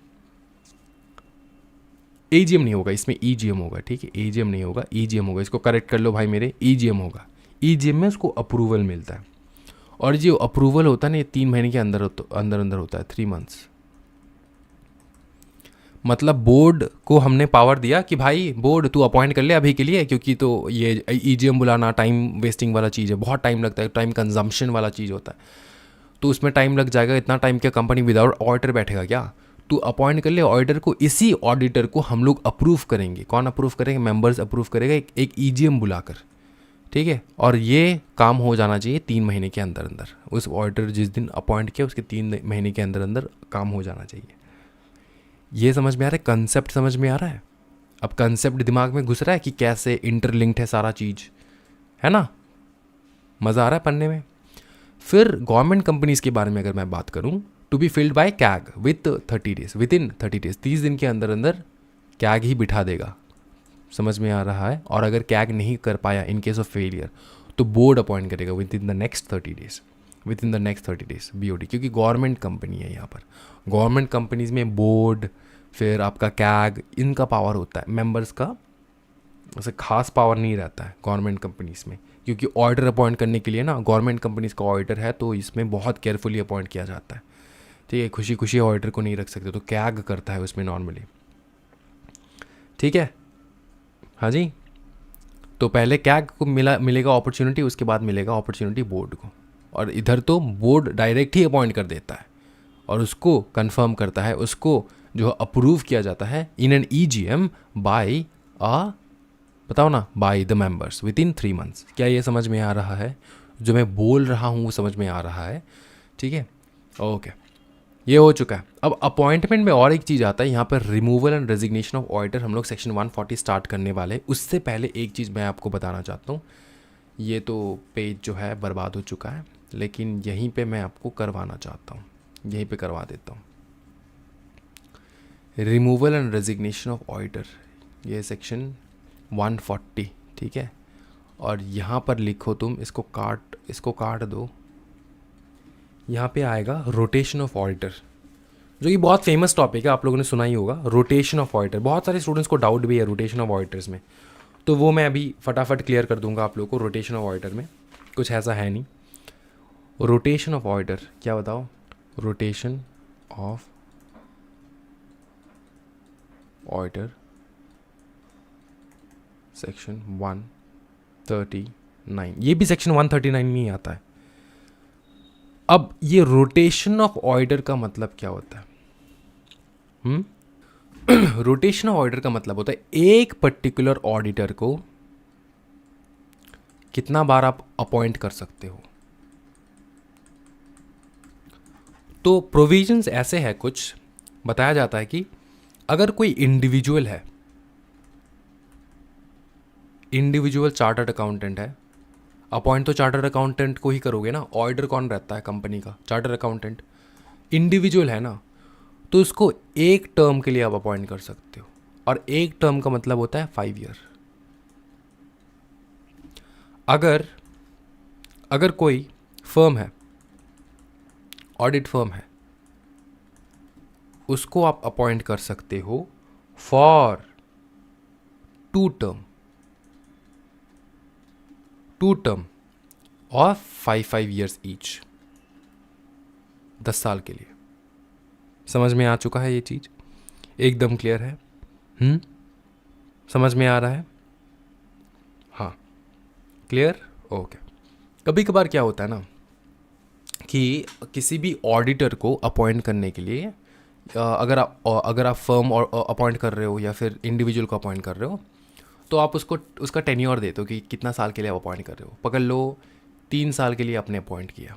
S1: एजीएम नहीं होगा, इसमें ईजीएम होगा, ठीक है। एजीएम नहीं होगा, ईजीएम होगा। इसको करेक्ट कर लो भाई मेरे, ईजीएम होगा। ईजीएम में उसको अप्रूवल मिलता है, और जो अप्रूवल होता है ना ये 3 महीने के अंदर अंदर होता है, 3 मंथ्स। मतलब बोर्ड को हमने पावर दिया कि भाई बोर्ड तू अपॉइंट कर ले अभी के लिए, क्योंकि तो ये ईजीएम बुलाना टाइम वेस्टिंग वाला चीज़ है, बहुत टाइम लगता है, टाइम कंजम्पशन वाला चीज़ होता है, तो उसमें टाइम लग जाएगा। इतना टाइम क्या कंपनी विदाउट ऑडिटर बैठेगा क्या? तू अपॉइंट कर ले ऑडिटर को। इसी ऑडिटर को हम लोग अप्रूव करेंगे। कौन अप्रूव करेंगे? मेंबर्स अप्रूव करेगा एक ईजीएम बुलाकर, ठीक है। और ये काम हो जाना चाहिए 3 महीने के अंदर अंदर। उस ऑडिटर जिस दिन अपॉइंट किया उसके 3 महीने के अंदर अंदर काम हो जाना चाहिए। ये समझ में आ रहा है? कंसेप्ट समझ में आ रहा है? अब कंसेप्ट दिमाग में घुस रहा है कि कैसे इंटरलिंक्ड है सारा चीज़, है ना। मज़ा आ रहा है पढ़ने में। फिर गवर्नमेंट कंपनीज के बारे में अगर मैं बात करूं, to be filled by CAG with 30 days, within 30 days, 30 दिन के अंदर अंदर कैग ही बिठा देगा। समझ में आ रहा है? और अगर कैग नहीं कर पाया इन केस ऑफ फेलियर, तो बोर्ड अपॉइंट करेगा with in the next 30 days BOD, क्योंकि गवर्नमेंट कंपनी है यहाँ पर। गवर्नमेंट कंपनीज में बोर्ड, फिर आपका कैग, इनका पावर होता है, मेंबर्स का ऐसे खास पावर नहीं रहता है गवर्नमेंट कंपनीज में, क्योंकि ऑडिटर अपॉइंट करने के लिए ना गवर्नमेंट कंपनीज का ऑडिटर है तो इसमें बहुत केयरफुली अपॉइंट किया जाता है। ठीक है, खुशी खुशी ऑडिटर को नहीं रख सकते, तो कैग करता है उसमें नॉर्मली। ठीक है, हाँ जी। तो पहले कैग को मिलेगा अपॉर्चुनिटी, उसके बाद मिलेगा अपॉर्चुनिटी बोर्ड को। और इधर तो बोर्ड डायरेक्ट ही अपॉइंट कर देता है और उसको कंफर्म करता है, उसको जो अप्रूव किया जाता है इन एन EGM बाय बताओ ना, by the members with in 3 months। क्या ये समझ में आ रहा है? जो मैं बोल रहा हूँ वो समझ में आ रहा है? ठीक है, ओके, ये हो चुका है। अब अपॉइंटमेंट में और एक चीज़ आता है यहाँ पर, removal and resignation of auditor. हम लोग सेक्शन 140 स्टार्ट करने वाले। उससे पहले एक चीज़ मैं आपको बताना चाहता हूँ। ये तो पेज जो है बर्बाद हो चुका है, लेकिन यहीं पे मैं आपको करवाना चाहता हूँ, यहीं पे करवा देता हूँ। Removal and resignation of auditor, ये सेक्शन 140, ठीक है। और यहाँ पर लिखो तुम, इसको काट दो। यहाँ पे आएगा रोटेशन ऑफ ऑडिटर, जो कि बहुत फेमस टॉपिक है, आप लोगों ने सुना ही होगा। रोटेशन ऑफ ऑडिटर, बहुत सारे स्टूडेंट्स को डाउट भी है रोटेशन ऑफ ऑडिटर्स में, तो वो मैं अभी फटाफट क्लियर कर दूंगा आप लोगों को। रोटेशन ऑफ ऑडिटर में कुछ ऐसा है नहीं। रोटेशन ऑफ ऑडिटर क्या बताओ? रोटेशन ऑफ ऑडिटर सेक्शन 139, ये भी सेक्शन 139 में ही आता है। अब ये रोटेशन ऑफ ऑर्डर का मतलब क्या होता है? रोटेशन ऑफ ऑर्डर का मतलब होता है एक पर्टिकुलर ऑडिटर को कितना बार आप अपॉइंट कर सकते हो। तो प्रोविजंस ऐसे है, कुछ बताया जाता है कि अगर कोई इंडिविजुअल है, इंडिविजुअल चार्टर्ड अकाउंटेंट है, अपॉइंट तो चार्टर्ड अकाउंटेंट को ही करोगे ना। ऑडिटर कौन रहता है कंपनी का? Chartered accountant. इंडिविजुअल है ना, तो उसको एक टर्म के लिए आप अपॉइंट कर सकते हो, और एक टर्म का मतलब होता है 5 ईयर। अगर कोई फर्म है, ऑडिट फर्म है, उसको आप अपॉइंट कर सकते हो फॉर 2 टर्म और 5 ईयर्स ईच, 10 साल के लिए। समझ में आ चुका है ये चीज? एकदम क्लियर है? समझ में आ रहा है? हाँ, क्लियर, ओके। कभी कभार क्या होता है ना कि किसी भी ऑडिटर को अपॉइंट करने के लिए अगर आप फर्म और अपॉइंट कर रहे हो या फिर इंडिविजुअल को अपॉइंट कर रहे हो, तो आप उसका टेन्योर देते हो कि कितना साल के लिए आप अपॉइंट कर रहे हो। पकड़ लो 3 साल के लिए आपने अपॉइंट किया,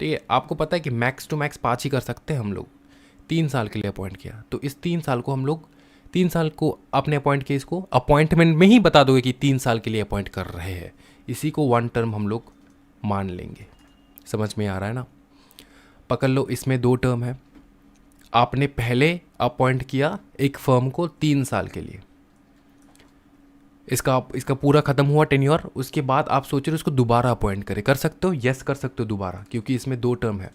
S1: ठीक है। आपको पता है कि मैक्स टू मैक्स 5 ही कर सकते हैं हम लोग। 3 साल के लिए अपॉइंट किया, तो इस 3 साल को हम लोग 3 साल को आपने अपॉइंट किया, इसको अपॉइंटमेंट में ही बता दोगे कि 3 साल के लिए अपॉइंट कर रहे हैं। इसी को 1 टर्म हम लोग मान लेंगे। समझ में आ रहा है ना? पकड़ लो इसमें 2 टर्म है। आपने पहले अपॉइंट किया एक फर्म को 3 साल के लिए, इसका पूरा खत्म हुआ टेन्योर। उसके बाद आप सोच रहे हो उसको दोबारा अपॉइंट करें, कर सकते हो? यस, कर सकते हो दोबारा, क्योंकि इसमें 2 टर्म है।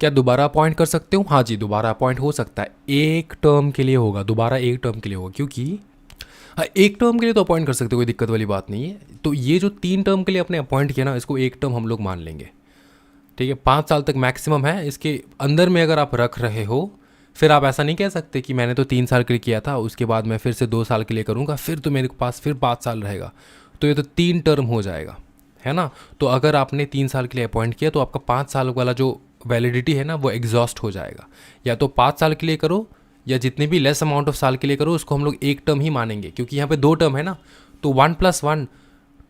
S1: क्या दोबारा अपॉइंट कर सकते हो? हाँ जी, दोबारा अपॉइंट हो सकता है। 1 टर्म के लिए होगा, दोबारा 1 टर्म के लिए होगा, क्योंकि हाँ 1 टर्म के लिए तो अपॉइंट कर सकते हो, कोई दिक्कत वाली बात नहीं है। तो ये जो 3 टर्म के लिए आपने अपॉइंट किया ना, इसको 1 टर्म हम लोग मान लेंगे, ठीक है। 5 साल तक मैक्सिमम है। इसके अंदर में अगर आप रख रहे हो, फिर आप ऐसा नहीं कह सकते कि मैंने तो 3 साल के लिए किया था, उसके बाद मैं फिर से 2 साल के लिए करूँगा, फिर तो मेरे पास फिर 5 साल रहेगा। तो ये तो 3 टर्म हो जाएगा, है ना। तो अगर आपने 3 साल के लिए अपॉइंट किया, तो आपका 5 साल वाला जो वैलिडिटी है ना, वो एग्जॉस्ट हो जाएगा। या तो 5 साल के लिए करो, या जितने भी लेस अमाउंट ऑफ साल के लिए करो, उसको हम लोग 1 टर्म ही मानेंगे, क्योंकि यहाँ पे 2 टर्म है ना। तो 1 + 1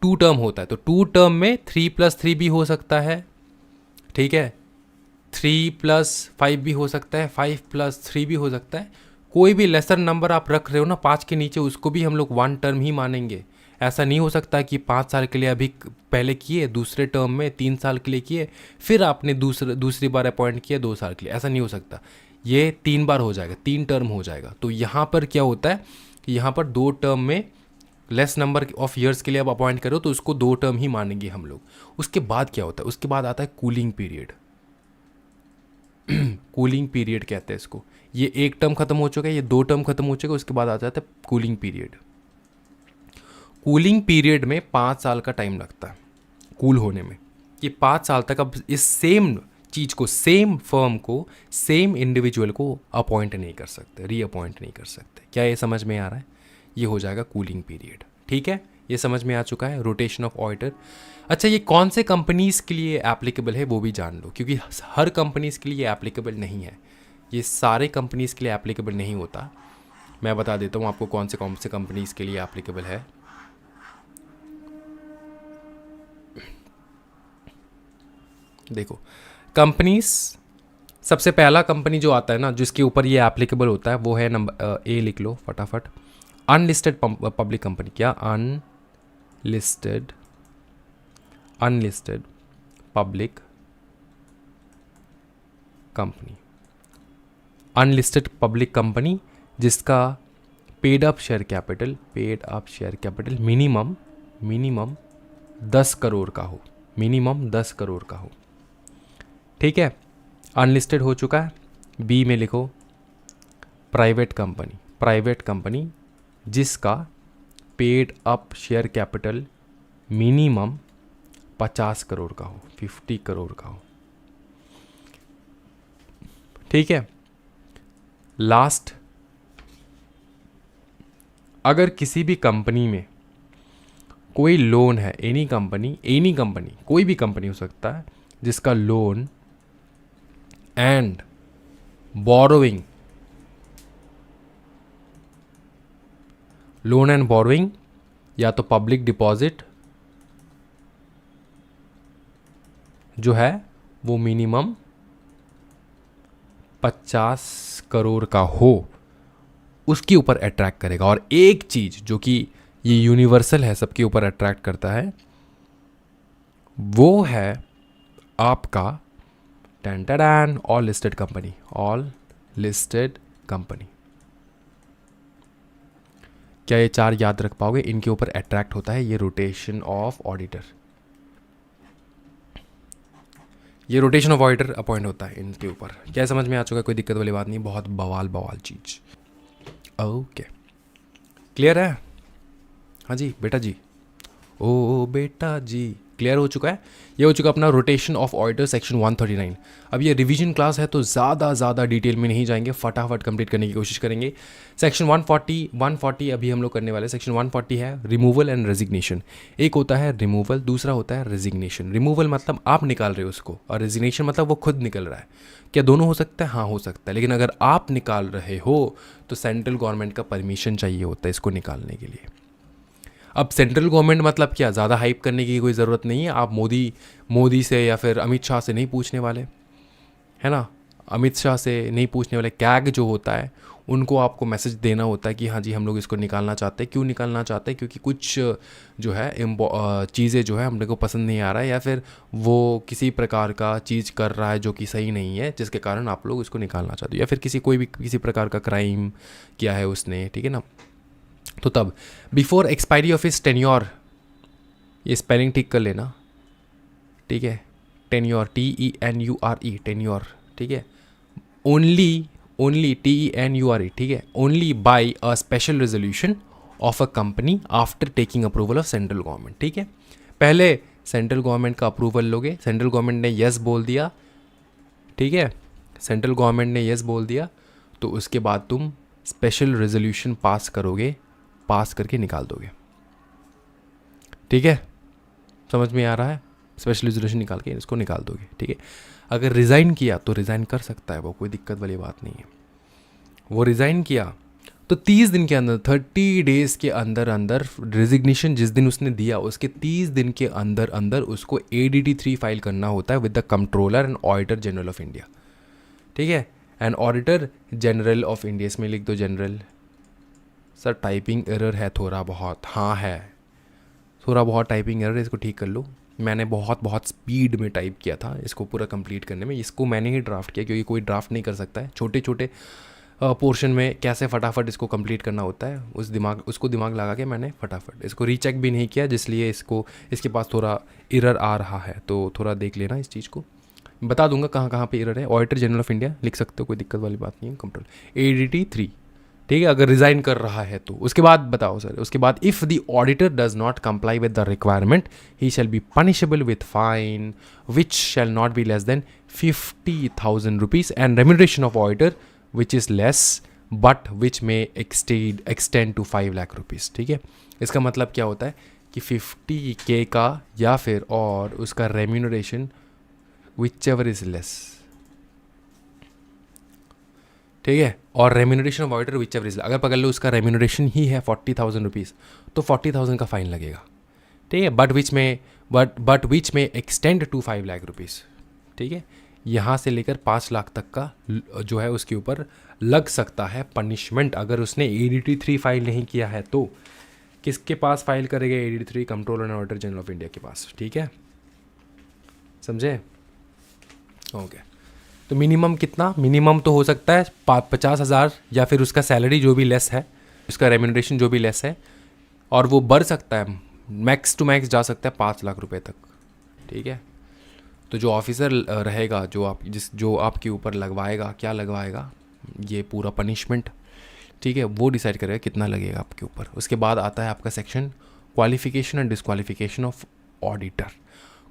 S1: 2 टर्म होता है। तो 2 टर्म में 3 + 3 भी हो सकता है, ठीक है। 3 + 5 भी हो सकता है, 5 + 3 भी हो सकता है। कोई भी लेसर नंबर आप रख रहे हो ना 5 के नीचे, उसको भी हम लोग 1 टर्म ही मानेंगे। ऐसा नहीं हो सकता कि 5 साल के लिए अभी पहले किए, दूसरे टर्म में 3 साल के लिए किए, फिर आपने दूसरी बार अपॉइंट किया 2 साल के लिए। ऐसा नहीं हो सकता। ये 3 बार हो जाएगा, 3 टर्म हो जाएगा। तो यहाँ पर क्या होता है कि यहाँ पर 2 टर्म में लेस नंबर ऑफ ईयर्स के लिए आप अपॉइंट करो तो उसको 2 टर्म ही मानेंगे हम लोग। उसके बाद क्या होता है, उसके बाद आता है कूलिंग पीरियड। कूलिंग पीरियड कहते हैं इसको। ये 1 टर्म खत्म हो चुका है, ये 2 टर्म खत्म हो चुका है, उसके बाद आ जाता है कूलिंग पीरियड। कूलिंग पीरियड में 5 साल का टाइम लगता है कूल होने में। ये 5 साल तक अब इस सेम चीज़ को, सेम फर्म को, सेम इंडिविजुअल को अपॉइंट नहीं कर सकते, रीअपॉइंट नहीं कर सकते। क्या ये समझ में आ रहा है? ये हो जाएगा कूलिंग पीरियड। ठीक है, ये समझ में आ चुका है, रोटेशन ऑफ ऑडिटर। अच्छा, ये कौन से कंपनीज़ के लिए एप्लीकेबल है वो भी जान लो, क्योंकि हर कंपनीज़ के लिए एप्लीकेबल नहीं है। ये सारे कंपनीज़ के लिए एप्लीकेबल नहीं होता। मैं बता देता हूँ आपको कौन से कंपनीज़ के लिए एप्लीकेबल है। देखो कंपनीज, सबसे पहला कंपनी जो आता है ना, जिसके ऊपर ये एप्लीकेबल होता है, वो है नंबर ए, लिख लो फटाफट, अनलिस्टेड पब्लिक कंपनी। क्या? Unlisted public company. Unlisted public company जिसका paid up share capital minimum 10 crore का हो, मिनिमम 10 करोड़ का हो। ठीक है, अनलिस्टेड हो चुका है। बी में लिखो प्राइवेट कंपनी जिसका paid up share capital minimum 50 crore का हो, 50 करोड़ का हो। ठीक है, लास्ट, अगर किसी भी कंपनी में कोई लोन है, एनी कंपनी कोई भी कंपनी हो सकता है जिसका लोन एंड बोरोइंग या तो पब्लिक डिपॉजिट जो है वो मिनिमम 50 करोड़ का हो, उसके ऊपर अट्रैक्ट करेगा। और एक चीज जो कि ये यूनिवर्सल है, सबके ऊपर अट्रैक्ट करता है, वो है आपका टैन ऑल लिस्टेड कंपनी। क्या ये 4 याद रख पाओगे? इनके ऊपर अट्रैक्ट होता है ये रोटेशन ऑफ ऑडिटर। ये रोटेशन ऑफ ऑडिटर अपॉइंट होता है इनके ऊपर। क्या समझ में आ चुका है? कोई दिक्कत वाली बात नहीं, बहुत बवाल चीज। ओके, क्लियर है? हाँ जी बेटा जी, ओ बेटा जी, क्लियर हो चुका है। ये हो चुका अपना रोटेशन ऑफ ऑडिटर सेक्शन 139। अब ये रिवीजन क्लास है तो ज़्यादा डिटेल में नहीं जाएंगे, फटाफट कंप्लीट करने की कोशिश करेंगे। सेक्शन 140 अभी हम लोग करने वाले। सेक्शन 140 है रिमूवल एंड रेजिग्नेशन। एक होता है रिमूवल, दूसरा होता है रेजिग्नेशन। रिमूवल मतलब आप निकाल रहे हो उसको, और रेजिग्नेशन मतलब वो खुद निकल रहा है। क्या दोनों हो सकता है? हाँ हो सकता है, लेकिन अगर आप निकाल रहे हो तो सेंट्रल गवर्नमेंट का परमिशन चाहिए होता है इसको निकालने के लिए। अब सेंट्रल गवर्नमेंट मतलब क्या, ज़्यादा हाइप करने की कोई ज़रूरत नहीं है। आप मोदी से या फिर अमित शाह से नहीं पूछने वाले, है ना, अमित शाह से नहीं पूछने वाले। कैग जो होता है उनको आपको मैसेज देना होता है कि हाँ जी हम लोग इसको निकालना चाहते हैं। क्यों निकालना चाहते हैं? क्योंकि कुछ जो है चीज़ें जो है हम लोग को पसंद नहीं आ रहा है, या फिर वो किसी प्रकार का चीज़ कर रहा है जो कि सही नहीं है, जिसके कारण आप लोग इसको निकालना चाहते हो, या फिर किसी प्रकार का क्राइम किया है उसने, ठीक है ना। तो तब before expiry of his tenure, ये स्पेलिंग ठीक कर लेना, ठीक है, टेन्योर, TENURE, टेन्योर, ठीक है, ओनली TENURE, ठीक है, only by a special resolution of a company after taking approval of central government. ठीक है, पहले सेंट्रल गवर्नमेंट का अप्रूवल लोगे, सेंट्रल गवर्नमेंट ने यस बोल दिया, ठीक है, सेंट्रल गवर्नमेंट ने यस बोल दिया, तो उसके बाद तुम स्पेशल रेजोल्यूशन पास करोगे, पास करके निकाल दोगे। ठीक है, समझ में आ रहा है? स्पेशल रेजोल्यूशन निकाल के इसको निकाल दोगे। ठीक है, अगर रिज़ाइन किया तो रिज़ाइन कर सकता है वो, कोई दिक्कत वाली बात नहीं है। वो रिज़ाइन किया तो 30 दिन के अंदर, 30 डेज़ के अंदर रेजिग्नेशन जिस दिन उसने दिया उसके 30 दिन के अंदर उसको ADD 3 फाइल करना होता है with the controller and auditor general of India. ठीक है, and auditor general of India, इसमें लिख दो जनरल। सर टाइपिंग एरर है थोड़ा बहुत, हाँ है थोड़ा बहुत टाइपिंग एरर है, इसको ठीक कर लो। मैंने बहुत स्पीड में टाइप किया था इसको पूरा कंप्लीट करने में। इसको मैंने ही ड्राफ्ट किया, क्योंकि कोई ड्राफ्ट नहीं कर सकता है। छोटे छोटे पोर्शन में कैसे फटाफट इसको कंप्लीट करना होता है, उसको दिमाग लगा के मैंने फटाफट इसको रीचेक भी नहीं किया, जिसलिए इसके पास थोड़ा एरर आ रहा है। तो थोड़ा देख लेना इस चीज़ को, बता दूंगा कहाँ कहाँ पे एरर है। ऑडिटर जनरल ऑफ इंडिया लिख सकते हो, कोई दिक्कत वाली बात नहीं है। कंट्रोल ADT 3, ठीक है, अगर रिज़ाइन कर रहा है तो। उसके बाद बताओ सर, उसके बाद if the auditor does not comply with the requirement he shell be punishable with fine which shall not be less then 50,000 rupees and remuneration of auditor which is less but which में extend to 5 lakh rupees. ठीक है, इसका मतलब क्या होता है कि 50K का या फिर और उसका remuneration which ever is less, ठीक है, और remuneration of auditor which ever is, अगर पकड़ लो उसका रेम्यूनरेशन ही है 40,000 रुपीज़ तो 40,000 का फाइन लगेगा। ठीक है, बट विच में एक्सटेंड टू 5 लाख रुपीज़। ठीक है, यहाँ से लेकर 5 लाख तक का जो है उसके ऊपर लग सकता है पनिशमेंट, अगर उसने ADT 3 फाइल नहीं किया है तो। किसके पास फाइल करेगा ADT 3? Controller and auditor general of India के पास। ठीक है, समझे? ओके, तो मिनिमम कितना? मिनिमम तो हो सकता है 50,000 या फिर उसका सैलरी जो भी लेस है, उसका रेम्यूनरेशन जो भी लेस है, और वो बढ़ सकता है, मैक्स टू मैक्स जा सकता है 5 लाख रुपए तक। ठीक है, तो जो ऑफिसर रहेगा, जो आपके ऊपर लगवाएगा, क्या लगवाएगा ये पूरा पनिशमेंट, ठीक है, वो डिसाइड करेगा कितना लगेगा आपके ऊपर। उसके बाद आता है आपका section qualification and disqualification of auditor.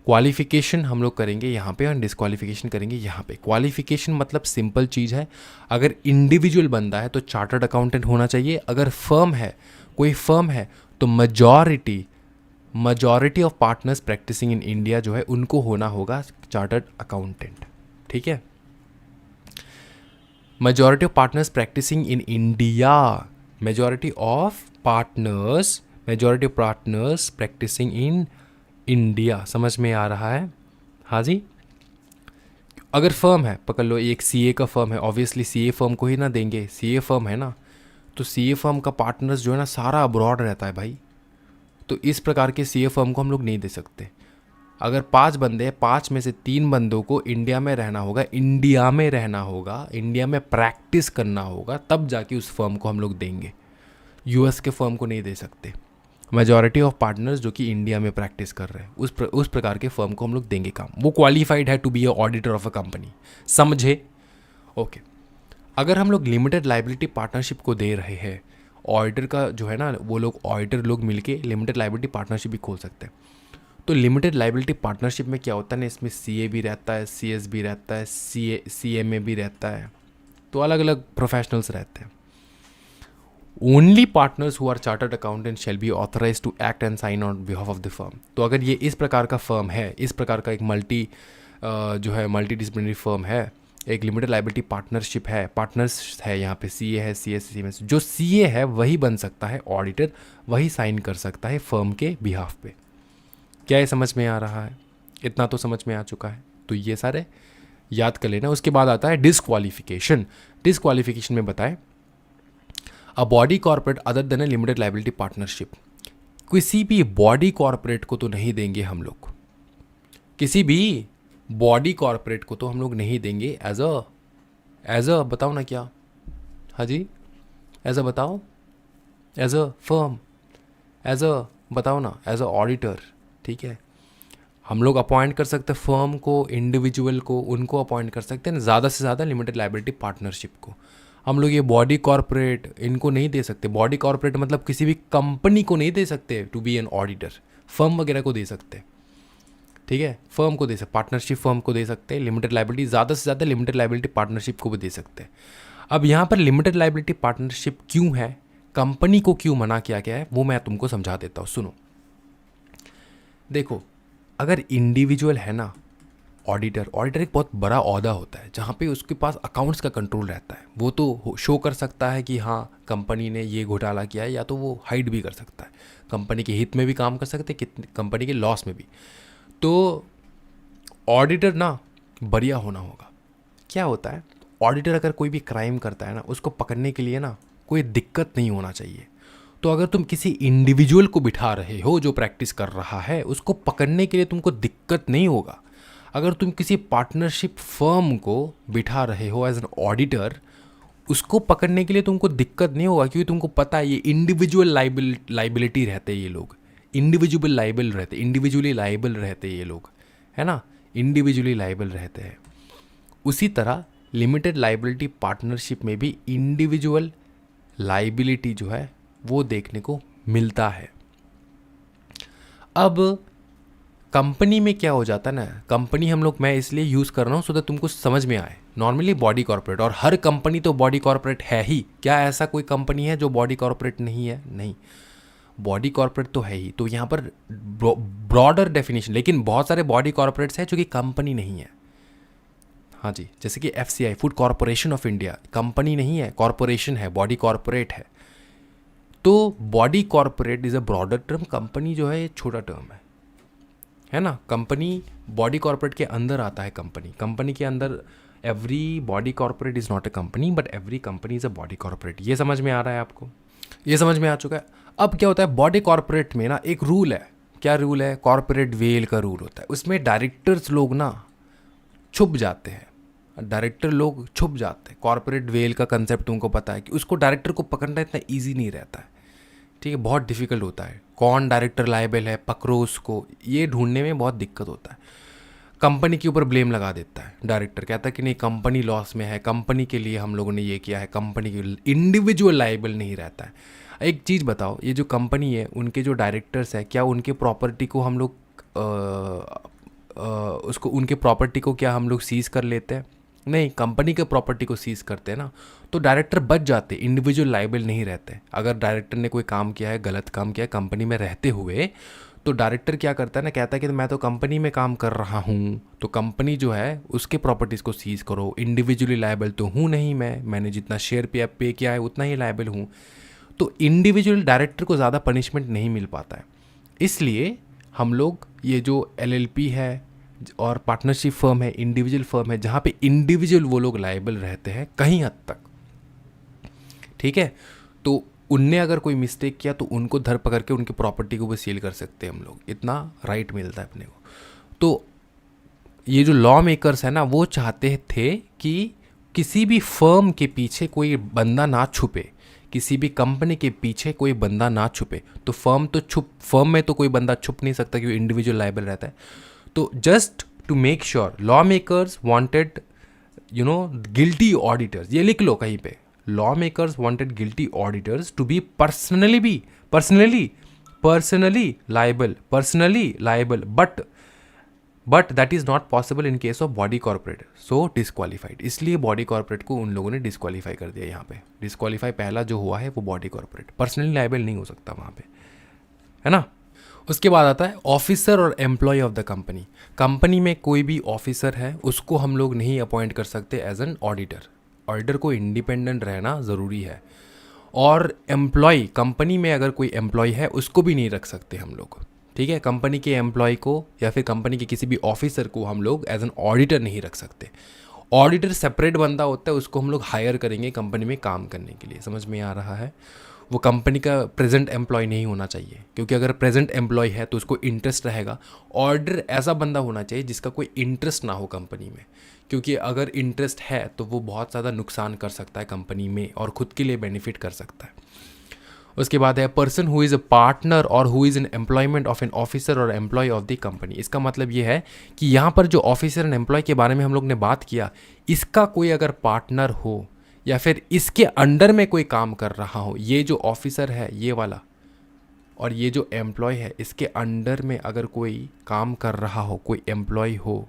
S1: Qualification हम लोग करेंगे यहाँ पे और डिस्क्वालिफिकेशन करेंगे यहाँ पे। क्वालिफिकेशन मतलब सिंपल चीज़ है, अगर इंडिविजुअल बंदा है तो चार्टर्ड अकाउंटेंट होना चाहिए, अगर फर्म है, कोई फर्म है तो majority of partners practising in India जो है उनको होना होगा चार्टर्ड अकाउंटेंट। ठीक है, majority of partners practicing in India, majority of partners practicing in India, समझ में आ रहा है? हाँ जी, अगर फर्म है, पकड़ लो एक CA का फर्म है, ऑब्वियसली CA फर्म को ही ना देंगे, CA फर्म है ना, तो CA फर्म का पार्टनर्स जो है ना सारा अब्रॉड रहता है भाई, तो इस प्रकार के CA फर्म को हम लोग नहीं दे सकते। अगर 5 बंदे हैं, 5 में से 3 बंदों को इंडिया में रहना होगा, इंडिया में प्रैक्टिस करना होगा, तब जाके उस फर्म को हम लोग देंगे। US के फर्म को नहीं दे सकते। मेजॉरिटी ऑफ पार्टनर्स जो कि इंडिया में प्रैक्टिस कर रहे हैं उस प्रकार के फर्म को हम लोग देंगे काम। वो क्वालिफाइड है to be a auditor of a company, समझे? ओके, अगर हम लोग लिमिटेड लाइबिलिटी पार्टनरशिप को दे रहे हैं, ऑडिटर का जो है ना, वो लोग ऑडिटर लोग मिलके लिमिटेड लाइबिलिटी पार्टनरशिप भी खोल सकते हैं। तो लिमिटेड लाइबिलिटी पार्टनरशिप में क्या होता है ना, इसमें CA भी रहता है, CS भी रहता है, CMA भी रहता है, तो अलग अलग प्रोफेशनल्स रहते हैं। Only partners who are chartered accountant shall be authorised to act and sign on behalf of the firm. तो अगर ये इस प्रकार का फर्म है, इस प्रकार का एक मल्टी डिसिप्लिनरी फर्म है, एक लिमिटेड लाइबिलिटी पार्टनरशिप है, पार्टनर्स है यहाँ पे, CA है, CS, CMS, जो CA है वही बन सकता है ऑडिटर, वही साइन कर सकता है फर्म के बिहाफ पे। क्या ये समझ में आ रहा है? इतना तो समझ में आ चुका है, तो ये सारे याद कर लेना। उसके बाद आता है डिस्क्वालिफिकेशन। डिस्क्वालिफिकेशन में बताएं, a body corporate other than A limited liability partnership. किसी भी बॉडी कॉर्पोरेट को तो नहीं देंगे हम लोग, किसी भी बॉडी कॉर्पोरेट को तो हम लोग नहीं देंगे एज अ बताओ ना क्या, हाँ जी, एज अ बताओ, as a firm, as a बताओ ना, एज अ ऑडिटर। ठीक है, हम लोग अपॉइंट कर सकते हैं फर्म को, इंडिविजुअल को, उनको अपॉइंट कर सकते हैं, ज़्यादा से ज़्यादा लिमिटेड लाइबिलिटी पार्टनरशिप को। हम लोग ये बॉडी कॉर्पोरेट इनको नहीं दे सकते। बॉडी कॉर्पोरेट मतलब किसी भी कंपनी को नहीं दे सकते to be an auditor, firm वगैरह को दे सकते हैं। ठीक है, फर्म को दे सकते, पार्टनरशिप फर्म को दे सकते हैं, लिमिटेड लाइबिलिटी, ज़्यादा से ज़्यादा लिमिटेड लाइबिलिटी पार्टनरशिप को भी दे सकते हैं। अब यहाँ पर लिमिटेड लाइबिलिटी पार्टनरशिप क्यों है, कंपनी को क्यों मना किया गया है, वो मैं तुमको समझा देता हूँ, सुनो। देखो, अगर इंडिविजुअल है ना, ऑडिटर एक बहुत बड़ा ओहदा होता है जहाँ पे उसके पास अकाउंट्स का कंट्रोल रहता है। वो तो शो कर सकता है कि हाँ कंपनी ने ये घोटाला किया है, या तो वो हाइड भी कर सकता है, कंपनी के हित में भी काम कर सकते हैं, कंपनी के लॉस में भी। तो ऑडिटर ना बढ़िया होना होगा। क्या होता है, ऑडिटर अगर कोई भी क्राइम करता है ना, उसको पकड़ने के लिए ना कोई दिक्कत नहीं होना चाहिए। तो अगर तुम किसी इंडिविजुअल को बिठा रहे हो जो प्रैक्टिस कर रहा है, उसको पकड़ने के लिए तुमको दिक्कत नहीं होगा। अगर तुम किसी पार्टनरशिप फर्म को बिठा रहे हो एज एन ऑडिटर, उसको पकड़ने के लिए तुमको दिक्कत नहीं होगा, क्योंकि तुमको पता है ये इंडिविजुअल लाइबिलिटी रहते हैं ये लोग, इंडिविजुअली लाइबल रहते हैं ये लोग, है ना, इंडिविजुअली लाइबल रहते हैं। उसी तरह लिमिटेड लाइबिलिटी पार्टनरशिप में भी इंडिविजुअल लाइबिलिटी जो है वो देखने को मिलता है। अब कंपनी में क्या हो जाता है ना, कंपनी हम लोग, मैं इसलिए यूज़ कर रहा हूँ सो दैट तुमको समझ में आए। नॉर्मली बॉडी कॉर्पोरेट, और हर कंपनी तो बॉडी कॉर्पोरेट है ही, क्या ऐसा कोई कंपनी है जो बॉडी कॉर्पोरेट नहीं है? नहीं, बॉडी कॉर्पोरेट तो है ही। तो यहाँ पर ब्रॉडर डेफिनेशन, लेकिन बहुत सारे बॉडी कॉर्पोरेट्स हैं जो कि कंपनी नहीं है। हाँ जी, जैसे कि FCI, food corporation of India, company नहीं है, कॉर्पोरेशन है, बॉडी कॉर्पोरेट है। तो body corporate is a broader term, company जो है ये छोटा टर्म है ना। कंपनी बॉडी कॉर्पोरेट के अंदर आता है। कंपनी के अंदर every body corporate is not a company, but every company is a body corporate. ये समझ में आ रहा है आपको? ये समझ में आ चुका है। अब क्या होता है, बॉडी कॉर्पोरेट में ना एक रूल है। क्या रूल है? कॉर्पोरेट वेल का रूल होता है। उसमें डायरेक्टर्स लोग ना छुप जाते हैं, डायरेक्टर लोग छुप जाते हैं। कॉर्पोरेट वेल का कंसेप्ट तुमको पता है कि उसको डायरेक्टर को पकड़ना इतना ईजी नहीं रहता है, ठीक है, बहुत डिफिकल्ट होता है। कौन डायरेक्टर लायबल है, पकड़ो उसको, ये ढूंढने में बहुत दिक्कत होता है। कंपनी के ऊपर ब्लेम लगा देता है डायरेक्टर, कहता है कि नहीं कंपनी लॉस में है, कंपनी के लिए हम लोगों ने ये किया है, कंपनी के इंडिविजुअल लायबल नहीं रहता है। एक चीज़ बताओ, ये जो कंपनी है उनके जो डायरेक्टर्स है, क्या उनके प्रॉपर्टी को हम लोग उसको, उनके प्रॉपर्टी को क्या हम लोग सीज कर लेते हैं? नहीं, कंपनी के प्रॉपर्टी को सीज करते हैं ना। तो डायरेक्टर बच जाते, इंडिविजुअल लायबल नहीं रहते। अगर डायरेक्टर ने कोई काम किया है, गलत काम किया है कंपनी में रहते हुए, तो डायरेक्टर क्या करता है ना, कहता है कि मैं तो कंपनी में काम कर रहा हूँ, तो कंपनी जो है उसके प्रॉपर्टीज़ को सीज करो। इंडिविजुअली लायबल तो हूँ नहीं मैंने जितना शेयर पे किया है उतना ही लायबल हूँ। तो इंडिविजुअल डायरेक्टर को ज़्यादा पनिशमेंट नहीं मिल पाता है। इसलिए हम लोग ये जो LLP है और पार्टनरशिप फर्म है, इंडिविजुअल फर्म है, जहाँ पे इंडिविजुअल वो लोग लायबल रहते हैं कहीं हद तक, ठीक है। तो उनने अगर कोई मिस्टेक किया तो उनको धर पकड़ के उनकी प्रॉपर्टी को भी सील कर सकते हैं हम लोग, इतना राइट मिलता है अपने को। तो ये जो लॉ मेकर्स है ना, वो चाहते थे कि किसी भी फर्म के पीछे कोई बंदा ना छुपे, किसी भी कंपनी के पीछे कोई बंदा ना छुपे। तो फर्म में तो कोई बंदा छुप नहीं सकता क्योंकि इंडिविजुअल लायबल रहता है। तो just to make sure, law makers wanted guilty auditors, ये लिख लो कहीं पे, law makers wanted guilty auditors to be personally liable, but that is not possible in case of body corporate, so disqualified. इसलिए body corporate को उन लोगों ने डिस्क्वालीफाई कर दिया। यहाँ पे डिस्क्वालीफाई पहला जो हुआ है वो बॉडी कॉर्पोरेट, पर्सनली लायबल नहीं हो सकता वहाँ पे, है ना। उसके बाद आता है ऑफिसर और employ of the company. Company में कोई भी ऑफिसर है उसको हम लोग नहीं अपॉइंट कर सकते एज एन ऑडिटर। ऑडिटर को इंडिपेंडेंट रहना ज़रूरी है। और एम्प्लॉय, कंपनी में अगर कोई एम्प्लॉय है उसको भी नहीं रख सकते हम लोग, ठीक है। कंपनी के एम्प्लॉय को या फिर कंपनी के किसी भी ऑफिसर को हम लोग एज एन ऑडिटर नहीं रख सकते। ऑडिटर सेपरेट बंदा होता है, उसको हम लोग हायर करेंगे कंपनी में काम करने के लिए। समझ में आ रहा है? वो कंपनी का प्रेजेंट एम्प्लॉय नहीं होना चाहिए, क्योंकि अगर प्रेजेंट एम्प्लॉय है तो उसको इंटरेस्ट रहेगा। ऑडिटर ऐसा बंदा होना चाहिए जिसका कोई इंटरेस्ट ना हो कंपनी में, क्योंकि अगर इंटरेस्ट है तो वो बहुत ज़्यादा नुकसान कर सकता है कंपनी में और खुद के लिए बेनिफिट कर सकता है। उसके बाद है person who is a partner और who is in employment of an officer और एम्प्लॉय ऑफ द कंपनी। इसका मतलब ये है कि यहाँ पर जो ऑफिसर एंड एम्प्लॉय के बारे में हम लोग ने बात किया, इसका कोई अगर पार्टनर हो या फिर इसके अंडर में कोई काम कर रहा हो, ये जो ऑफिसर है ये वाला और ये जो एम्प्लॉय है, इसके अंडर में अगर कोई काम कर रहा हो, कोई एम्प्लॉय हो,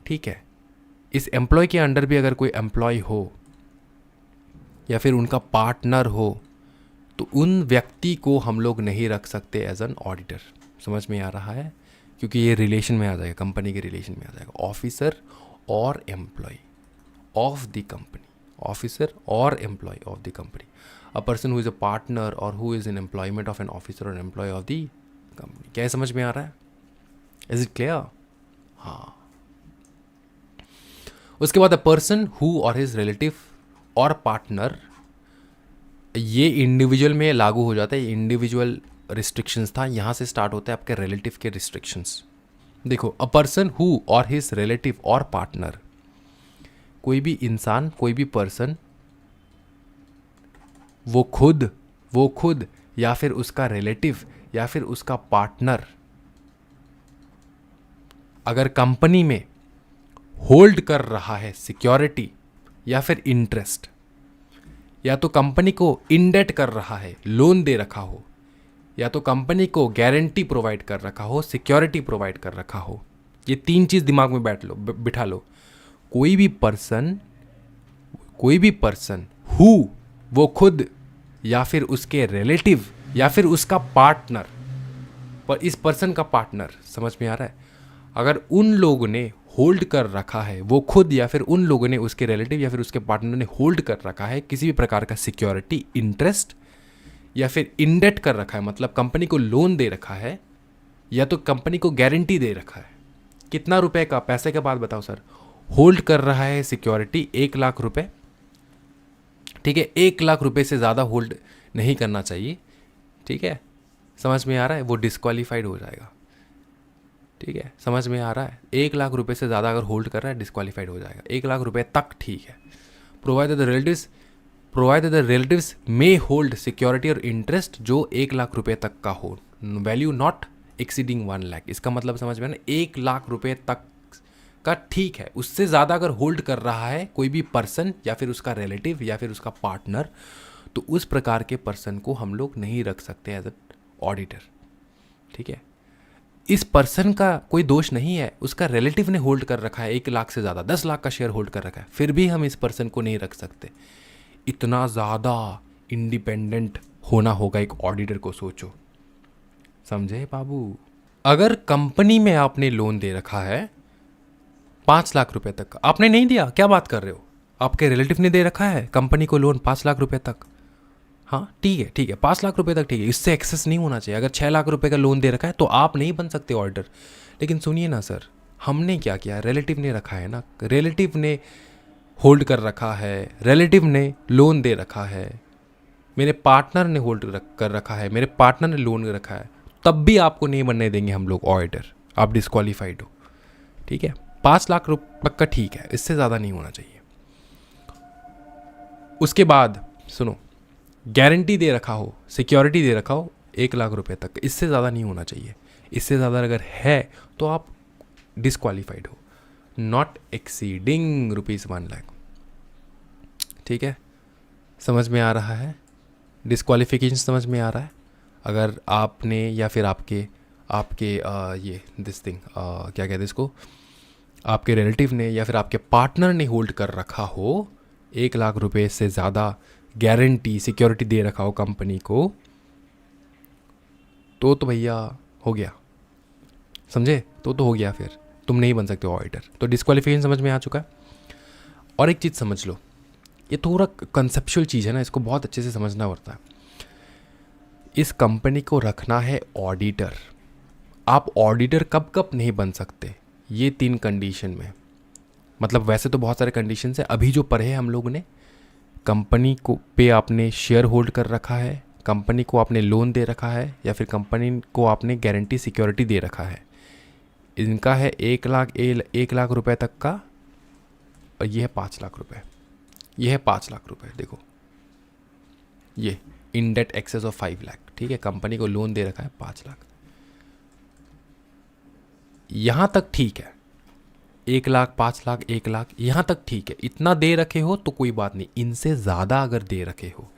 S1: ठीक है, इस एम्प्लॉय के अंडर भी अगर कोई एम्प्लॉय हो या फिर उनका पार्टनर हो, तो उन व्यक्ति को हम लोग नहीं रख सकते एज एन ऑडिटर। समझ में आ रहा है? क्योंकि ये रिलेशन में आ जाएगा, कंपनी के रिलेशन में आ जाएगा, ऑफिसर और employ of the company, officer और employ of the company. A person who is a partner और who is in employment of an officer और एम्प्लॉय ऑफ द कंपनी। क्या समझ में आ रहा है? Is it clear? हाँ। उसके बाद अ पर्सन हु और हिज रिलेटिव और पार्टनर, ये इंडिविजुअल में लागू हो जाता है। इंडिविजुअल रिस्ट्रिक्शंस था, यहाँ से स्टार्ट होता है आपके रिलेटिव के रिस्ट्रिक्शंस। देखो, अ पर्सन हु और हिज रिलेटिव और पार्टनर, कोई भी इंसान, कोई भी पर्सन वो खुद या फिर उसका रिलेटिव या फिर उसका पार्टनर अगर कंपनी में होल्ड कर रहा है सिक्योरिटी या फिर इंटरेस्ट, या तो कंपनी को इंडेट कर रहा है, लोन दे रखा हो, या तो कंपनी को गारंटी प्रोवाइड कर रखा हो, सिक्योरिटी प्रोवाइड कर रखा हो, ये 3 चीज़ दिमाग में बिठा लो। कोई भी पर्सन हु, वो खुद या फिर उसके रिलेटिव या फिर उसका पार्टनर, पर इस पर्सन का पार्टनर, समझ में आ रहा है, अगर उन लोगों ने होल्ड कर रखा है, वो खुद या फिर उन लोगों ने, उसके रिलेटिव या फिर उसके पार्टनर ने होल्ड कर रखा है किसी भी प्रकार का सिक्योरिटी, इंटरेस्ट या फिर इंडेट कर रखा है, मतलब कंपनी को लोन दे रखा है या तो कंपनी को गारंटी दे रखा है, कितना रुपए का, पैसे के बाद बताओ सर, होल्ड कर रहा है सिक्योरिटी 1 लाख रुपए, ठीक है, 1 लाख रुपए से ज़्यादा होल्ड नहीं करना चाहिए, ठीक है, समझ में आ रहा है, वो डिस्क्वालीफाइड हो जाएगा, ठीक है, समझ में आ रहा है, 1 लाख रुपए से ज़्यादा अगर होल्ड कर रहा है डिस्क्वालीफाइड हो जाएगा, 1 लाख रुपए तक ठीक है। Provided the relatives may hold security और इंटरेस्ट जो 1 लाख रुपए तक का हो, वैल्यू नॉट एक्सीडिंग 1 लाख, इसका मतलब समझ में ना, 1 लाख रुपए तक का ठीक है, उससे ज़्यादा अगर होल्ड कर रहा है कोई भी पर्सन या फिर उसका रिलेटिव या फिर उसका पार्टनर, तो उस प्रकार के पर्सन को हम लोग नहीं रख सकते एज अ ऑडिटर, ठीक है। इस पर्सन का कोई दोष नहीं है, उसका रिलेटिव ने होल्ड कर रखा है 1 लाख से ज़्यादा, 10 लाख का शेयर होल्ड कर रखा है, फिर भी हम इस पर्सन को नहीं रख सकते। इतना ज़्यादा इंडिपेंडेंट होना होगा एक ऑडिटर को, सोचो, समझे बाबू। अगर कंपनी में आपने लोन दे रखा है 5 लाख रुपए तक, आपने नहीं दिया, क्या बात कर रहे हो, आपके रिलेटिव ने दे रखा है कंपनी को लोन 5 लाख रुपए तक, हाँ ठीक है 5 लाख रुपए तक ठीक है, इससे एक्सेस नहीं होना चाहिए। अगर 6 लाख रुपए का लोन दे रखा है तो आप नहीं बन सकते ऑडिटर। लेकिन सुनिए ना सर, हमने क्या किया, रिलेटिव ने रखा है ना, रिलेटिव ने होल्ड कर रखा है, रिलेटिव ने लोन दे रखा है, मेरे पार्टनर ने होल्ड कर रखा है, मेरे पार्टनर ने लोन रखा है, तब भी आपको नहीं बनने देंगे हम लोग ऑडिटर, आप डिस्क्वालीफाइड हो, ठीक है। 5 लाख रुपये का ठीक है, इससे ज़्यादा नहीं होना चाहिए। उसके बाद सुनो, गारंटी दे रखा हो, सिक्योरिटी दे रखा हो 1 लाख रुपए तक, इससे ज़्यादा नहीं होना चाहिए। इससे ज़्यादा अगर है तो आप डिस्क्वालीफाइड हो, नॉट एक्सीडिंग ₹1 लाख, ठीक है, समझ में आ रहा है, डिस्क्वालिफिकेशन समझ में आ रहा है। अगर आपने या फिर आपके ये दिस थिंग क्या कहते हैं इसको, आपके रिलेटिव ने या फिर आपके पार्टनर ने होल्ड कर रखा हो 1 लाख रुपए से ज़्यादा, गारंटी सिक्योरिटी दे रखा हो कंपनी को, तो भैया हो गया, समझे, तो हो गया, फिर तुम नहीं बन सकते ऑडिटर। तो डिस्क्वालिफिकेशन समझ में आ चुका है। और एक चीज़ समझ लो, ये थोड़ा कंसेप्चुअल चीज़ है ना, इसको बहुत अच्छे से समझना पड़ता है। इस कंपनी को रखना है ऑडिटर, आप ऑडिटर कब कब नहीं बन सकते, ये 3 कंडीशन में, मतलब वैसे तो बहुत सारे कंडीशन है, अभी जो पढ़े हम लोग ने, कंपनी को पे आपने शेयर होल्ड कर रखा है, कंपनी को आपने लोन दे रखा है, या फिर कंपनी को आपने गारंटी सिक्योरिटी दे रखा है, इनका है 1 लाख रुपए तक का, और ये है 5 लाख रुपए, ये है 5 लाख रुपए, देखो ये इन डेट एक्सेस ऑफ 5 लाख, ठीक है, कंपनी को लोन दे रखा है 5 लाख, यहाँ तक ठीक है, 1 लाख 5 लाख 1 लाख यहाँ तक ठीक है, इतना दे रखे हो तो कोई बात नहीं। इनसे ज़्यादा अगर दे रखे हो,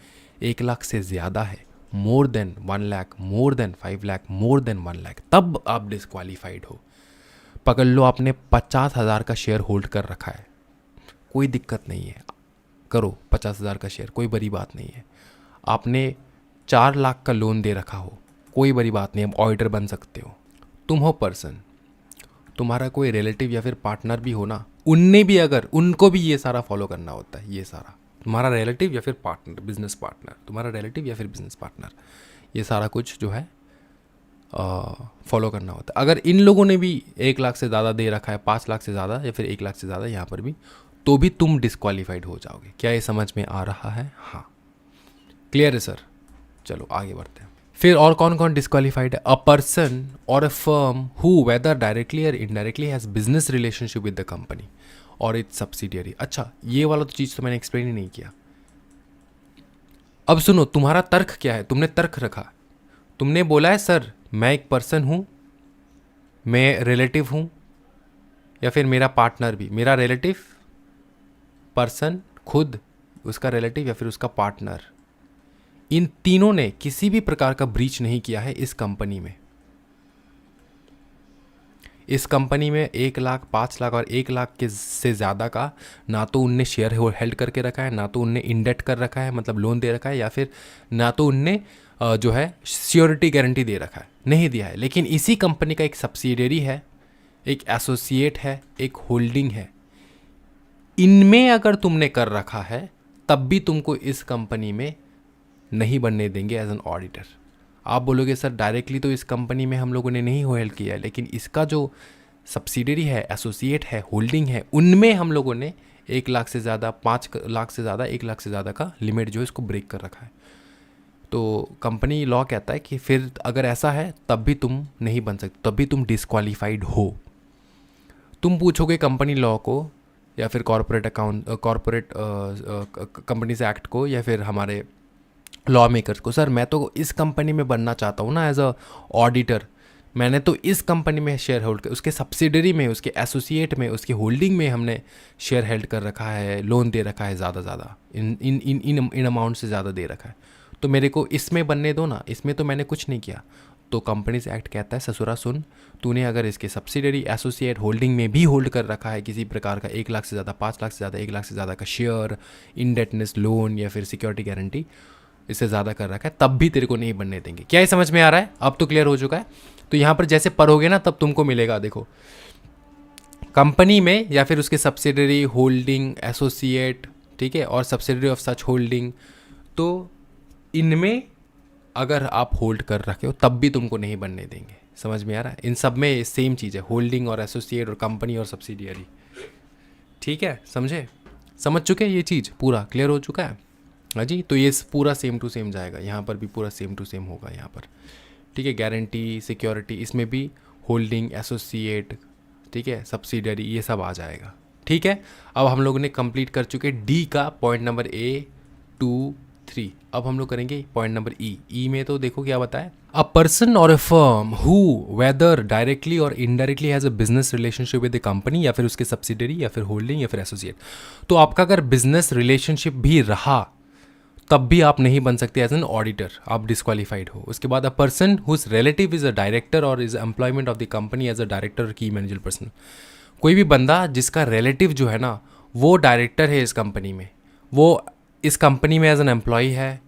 S1: 1 लाख से ज़्यादा है, more then 1 lakh, more than 5 lakh, more than 1 lakh, तब आप डिस्क्वालीफाइड हो। पकड़ लो आपने 50,000 का शेयर होल्ड कर रखा है, कोई दिक्कत नहीं है, करो 50,000 का शेयर, कोई बड़ी बात नहीं है। आपने 4 लाख का लोन दे रखा हो, कोई बड़ी बात नहीं, आप ऑडिटर बन सकते हो। तुम हो पर्सन, तुम्हारा कोई रिलेटिव या फिर पार्टनर भी हो ना, उनने भी अगर, उनको भी ये सारा फॉलो करना होता है, ये सारा, तुम्हारा रिलेटिव या फिर पार्टनर, बिजनेस पार्टनर, तुम्हारा रिलेटिव या फिर बिजनेस पार्टनर, ये सारा कुछ जो है फॉलो करना होता है। अगर इन लोगों ने भी 1 लाख से ज़्यादा दे रखा है, 5 लाख से ज़्यादा या फिर 1 लाख से ज़्यादा यहाँ पर भी, तो भी तुम डिस्क्वालीफाइड हो जाओगे। क्या ये समझ में आ रहा है? हाँ, क्लियर है सर। चलो आगे बढ़ते हैं। फिर और कौन कौन डिस्क्वालीफाइड है? अ पर्सन और a firm who whether directly और indirectly has business relationship with the company और इट्स सब्सिडियरी। अच्छा, ये वाला तो चीज़ तो मैंने एक्सप्लेन ही नहीं किया। अब सुनो, तुम्हारा तर्क क्या है? तुमने तर्क रखा, तुमने बोला है सर मैं एक पर्सन हूँ, मैं रिलेटिव हूँ, या फिर मेरा पार्टनर भी, मेरा रिलेटिव, पर्सन खुद, उसका रिलेटिव या फिर उसका पार्टनर, इन तीनों ने किसी भी प्रकार का ब्रीच नहीं किया है इस कंपनी में। इस कंपनी में 1 लाख, 5 लाख और 1 लाख के से ज़्यादा का ना तो उनने शेयर होल्ड करके रखा है, ना तो उनने इंडेट कर रखा है, मतलब लोन दे रखा है, या फिर ना तो उनने जो है श्योरिटी गारंटी दे रखा है, नहीं दिया है। लेकिन इसी कंपनी का एक सब्सिडियरी है, एक एसोसिएट है, एक होल्डिंग है, इनमें अगर तुमने कर रखा है तब भी तुमको इस कंपनी में नहीं बनने देंगे एज एन ऑडिटर। आप बोलोगे सर डायरेक्टली तो इस कंपनी में हम लोगों ने नहीं होल्ड किया है, लेकिन इसका जो सब्सिडियरी है, एसोसिएट है, होल्डिंग है, उनमें हम लोगों ने 1 लाख से ज़्यादा, 5 लाख से ज़्यादा, 1 लाख से ज़्यादा का लिमिट जो है इसको ब्रेक कर रखा है। तो कंपनी लॉ कहता है कि फिर अगर ऐसा है तब भी तुम नहीं बन सकते, तब भी तुम डिस्क्वालीफाइड हो। तुम पूछोगे कंपनी लॉ को या फिर कॉरपोरेट कंपनीज एक्ट को या फिर हमारे लॉ मेकर्स को, सर मैं तो इस कंपनी में बनना चाहता हूँ ना एज अ ऑडिटर, मैंने तो इस कंपनी में शेयर होल्ड कर, उसके सब्सिडरी में, उसके एसोसिएट में, उसकी होल्डिंग में हमने शेयर हेल्ड कर रखा है, लोन दे रखा है ज़्यादा इन अमाउंट से ज़्यादा दे रखा है, तो मेरे को इसमें बनने दो ना, इसमें तो मैंने कुछ नहीं किया। तो कंपनीज एक्ट कहता है ससुरा सुन, तूने अगर इसके सब्सिडरी, एसोसिएट, होल्डिंग में भी होल्ड कर रखा है किसी प्रकार का 1 लाख से ज़्यादा, 5 लाख से ज़्यादा, 1 लाख से ज़्यादा का शेयर, इंडेटनेस, लोन या फिर सिक्योरिटी गारंटी इससे ज़्यादा कर रखा है, तब भी तेरे को नहीं बनने देंगे। क्या ये समझ में आ रहा है? अब तो क्लियर हो चुका है। तो यहाँ पर जैसे पढ़ोगे ना तब तुमको मिलेगा, देखो कंपनी में या फिर उसके सब्सिडरी, होल्डिंग, एसोसिएट, ठीक है, और सब्सिडरी ऑफ सच होल्डिंग, तो इनमें अगर आप होल्ड कर रखे हो तब भी तुमको नहीं बनने देंगे। समझ में आ रहा है? इन सब में सेम चीज़ है, होल्डिंग और एसोसिएट और कंपनी और सब्सिडियरी। ठीक है, समझे? समझ चुके हैं? ये चीज़ पूरा क्लियर हो चुका है? हाँ जी। तो ये पूरा सेम टू सेम जाएगा, यहाँ पर भी पूरा सेम टू सेम होगा यहाँ पर। ठीक है, गारंटी, सिक्योरिटी, इसमें भी होल्डिंग, एसोसिएट, ठीक है, सब्सिडियरी, ये सब आ जाएगा। ठीक है, अब हम लोगों ने कंप्लीट कर चुके डी का पॉइंट नंबर A, 2, 3। अब हम लोग करेंगे पॉइंट नंबर ई में। तो देखो क्या बताया, अ पर्सन और a firm who whether directly और indirectly has a business relationship with the company, या फिर उसके सब्सिडरी या फिर होल्डिंग या फिर एसोसिएट। तो आपका अगर बिजनेस रिलेशनशिप भी रहा तब भी आप नहीं बन सकते एज एन ऑडिटर, आप डिस्क्वालीफाइड हो। उसके बाद a person whose relative is a director और is employment of the company as a director और की मैनेजर पर्सन। कोई भी बंदा जिसका रिलेटिव जो है ना वो डायरेक्टर है इस कंपनी में, वो इस कंपनी में एज एन एम्प्लॉय है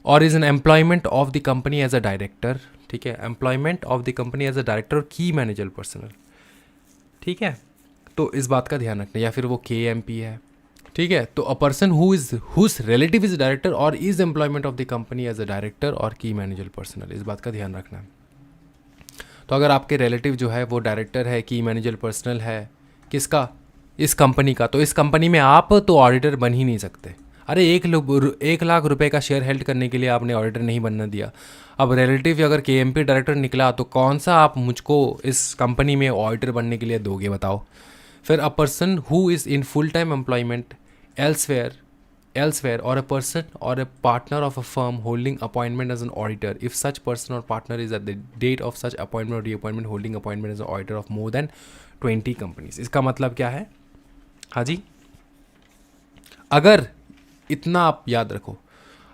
S1: और is an employment of the company as a director, ठीक है, employment of the company as a director और की मैनेजर पर्सनल। ठीक है, तो इस बात का ध्यान रखना। या फिर वो KMP है, ठीक है। तो a person whose relative is director और is employment of the company as a director और की मैनेजर पर्सनल, इस बात का ध्यान रखना है। तो अगर आपके रिलेटिव जो है वो डायरेक्टर है, की मैनेजर पर्सनल है, किसका? इस कंपनी का, तो इस कंपनी में आप तो ऑडिटर बन ही नहीं सकते। अरे 1 लाख रुपए का शेयर हेल्ड करने के लिए आपने ऑडिटर नहीं बनना दिया। अब रिलेटिव अगर KMP डायरेक्टर निकला तो कौन सा आप मुझको इस कंपनी में ऑडिटर बनने के लिए दोगे, बताओ? फिर अ person who is in full time employment elsewhere or a person or a partner of a firm holding appointment as an auditor, if such person or partner is at the date of such appointment or reappointment holding appointment as an auditor of more than 20 companies। इसका मतलब क्या है? हाँ जी, अगर इतना आप याद रखो,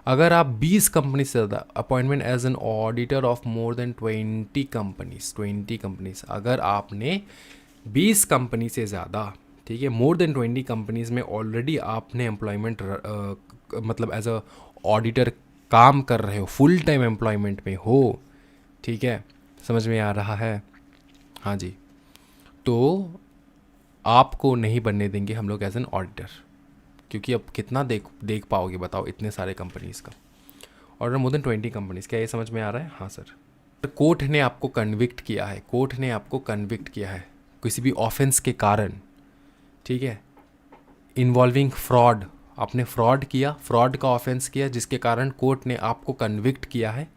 S1: अगर आप 20 कंपनी से ज़्यादा appointment as an auditor of more than 20 companies, अगर आपने 20 कंपनी से ज़्यादा, ठीक है, मोर देन 20 कंपनीज़ में ऑलरेडी आपने एम्प्लॉयमेंट मतलब एज अ ऑडिटर काम कर रहे हो, फुल टाइम एम्प्लॉयमेंट में हो, ठीक है, समझ में आ रहा है? हाँ जी, तो आपको नहीं बनने देंगे हम लोग एज एन ऑडिटर, क्योंकि अब कितना देख पाओगे बताओ इतने सारे कंपनीज़ का ऑर्डर, मोर देन 20 कंपनीज़। क्या ये समझ में आ रहा है? हाँ सर। कोर्ट ने आपको कन्विक्ट किया है, कोर्ट ने आपको कन्विक्ट किया है किसी भी ऑफेंस के कारण, ठीक है, इन्वॉल्विंग फ्रॉड, आपने फ्रॉड किया, फ्रॉड का ऑफेंस किया जिसके कारण कोर्ट ने आपको कन्विक्ट किया है।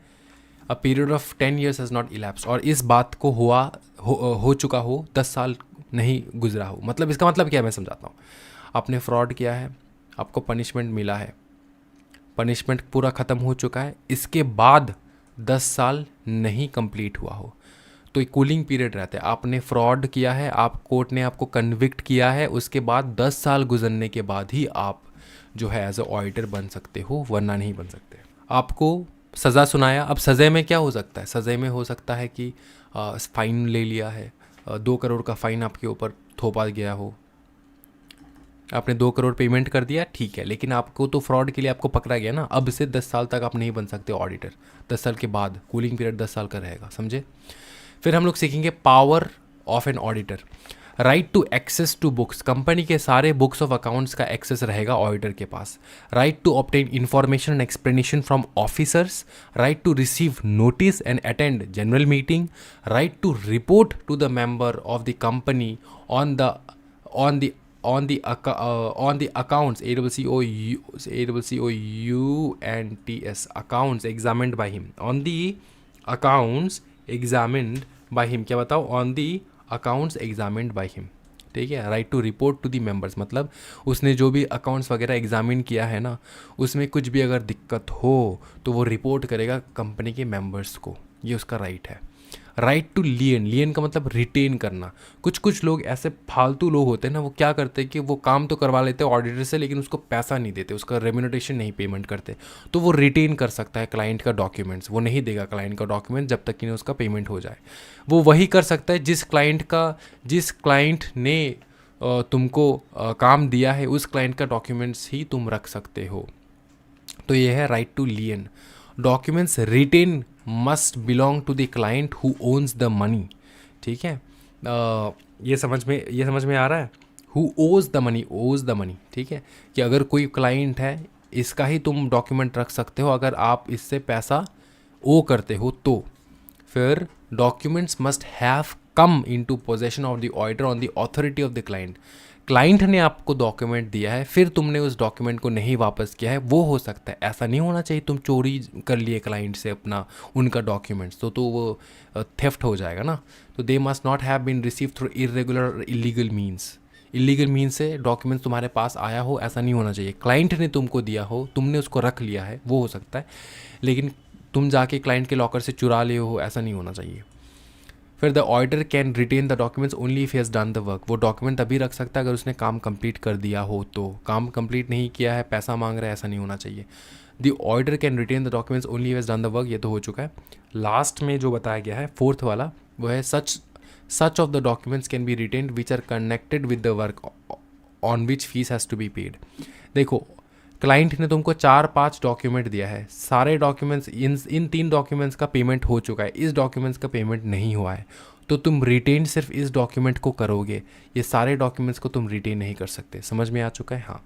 S1: A period of 10 years has not elapse, और इस बात को हो चुका हो 10 साल नहीं गुजरा हो। मतलब इसका मतलब क्या है, मैं समझाता हूँ। आपने फ्रॉड किया है, आपको पनिशमेंट मिला है, पनिशमेंट पूरा ख़त्म हो चुका है, इसके बाद 10 साल नहीं कंप्लीट हुआ हो तो एक कूलिंग पीरियड रहता है। आपने फ्रॉड किया है, आप कोर्ट ने आपको कन्विक्ट किया है, उसके बाद 10 साल गुजरने के बाद ही आप जो है एज अ ऑडिटर बन सकते हो, वरना नहीं बन सकते। आपको सज़ा सुनाया, अब सज़े में क्या हो सकता है? सज़े में हो सकता है कि फ़ाइन ले लिया है, 2 करोड़ का फ़ाइन आपके ऊपर थोपा गया हो, आपने 2 करोड़ पेमेंट कर दिया, ठीक है, लेकिन आपको तो फ्रॉड के लिए आपको पकड़ा गया ना, अब से 10 साल तक आप नहीं बन सकते ऑडिटर। 10 साल के बाद कूलिंग पीरियड 10 साल का रहेगा, समझे? फिर हम लोग सीखेंगे power of an auditor. Right to access to books, company के सारे बुक्स ऑफ अकाउंट्स का एक्सेस रहेगा ऑडिटर के पास। Right to obtain information and explanation from officers, right to receive notice and attend general meeting, right to report to the member of the company on the accounts ACCOUNTS accounts examined by him, on the accounts examined by him, क्या बताओ? on the accounts examined by him, ठीक है। Right to report to the members, मतलब उसने जो भी accounts वगैरह examine किया है ना, उसमें कुछ भी अगर दिक्कत हो तो वो रिपोर्ट करेगा कंपनी के मेंबर्स को, ये उसका राइट है। राइट टू लियन, लियन का मतलब रिटेन करना। कुछ लोग ऐसे फालतू लोग होते हैं ना, वो क्या करते हैं कि वो काम तो करवा लेते हैं ऑडिटर से, लेकिन उसको पैसा नहीं देते, उसका रेम्यूनरेशन नहीं पेमेंट करते, तो वो रिटेन कर सकता है क्लाइंट का डॉक्यूमेंट्स, वो नहीं देगा क्लाइंट का डॉक्यूमेंट जब तक कि उसका पेमेंट हो जाए। वो वही कर सकता है जिस क्लाइंट ने तुमको काम दिया है, उस क्लाइंट का डॉक्यूमेंट्स ही तुम रख सकते हो। तो ये है right to lien. Documents retain must belong to the client who owns the money, ठीक है। ये समझ में आ रहा है? हु ओज द मनी, ठीक है, कि अगर कोई क्लाइंट है, इसका ही तुम डॉक्यूमेंट रख सकते हो अगर आप इससे पैसा ओ करते हो तो। फिर documents must have come into possession of the auditor on the authority of the client. Client ने आपको डॉक्यूमेंट दिया है, फिर तुमने उस डॉक्यूमेंट को नहीं वापस किया है, वो हो सकता है। ऐसा नहीं होना चाहिए तुम चोरी कर लिए क्लाइंट से अपना उनका डॉक्यूमेंट्स, तो वो थेफ्ट हो जाएगा ना। तो they must not have been receive through irregular illegal means से डॉक्यूमेंट्स तुम्हारे पास आया हो, ऐसा नहीं होना चाहिए। क्लाइंट ने तुमको दिया हो, तुमने उसको रख लिया है, वो हो सकता है, लेकिन तुम जाके क्लाइंट के लॉकर से चुरा ले हो, ऐसा नहीं होना चाहिए। फिर the auditor can retain the documents only if he has done the work. वो डॉक्यूमेंट तभी रख सकता है अगर उसने काम कंप्लीट कर दिया हो, तो काम कंप्लीट नहीं किया है, पैसा मांग रहा है, ऐसा नहीं होना चाहिए। The auditor can retain the documents only if has done the work, ये तो हो चुका है। लास्ट में जो बताया गया है, फोर्थ वाला, वो है such of the documents can be retained which are connected with the work on which fees has to be paid. देखो, क्लाइंट ने तुमको 4-5 डॉक्यूमेंट दिया है, सारे डॉक्यूमेंट्स, इन 3 डॉक्यूमेंट्स का पेमेंट हो चुका है, इस डॉक्यूमेंट्स का पेमेंट नहीं हुआ है, तो तुम रिटेन सिर्फ इस डॉक्यूमेंट को करोगे, ये सारे डॉक्यूमेंट्स को तुम रिटेन नहीं कर सकते। समझ में आ चुका है? हाँ,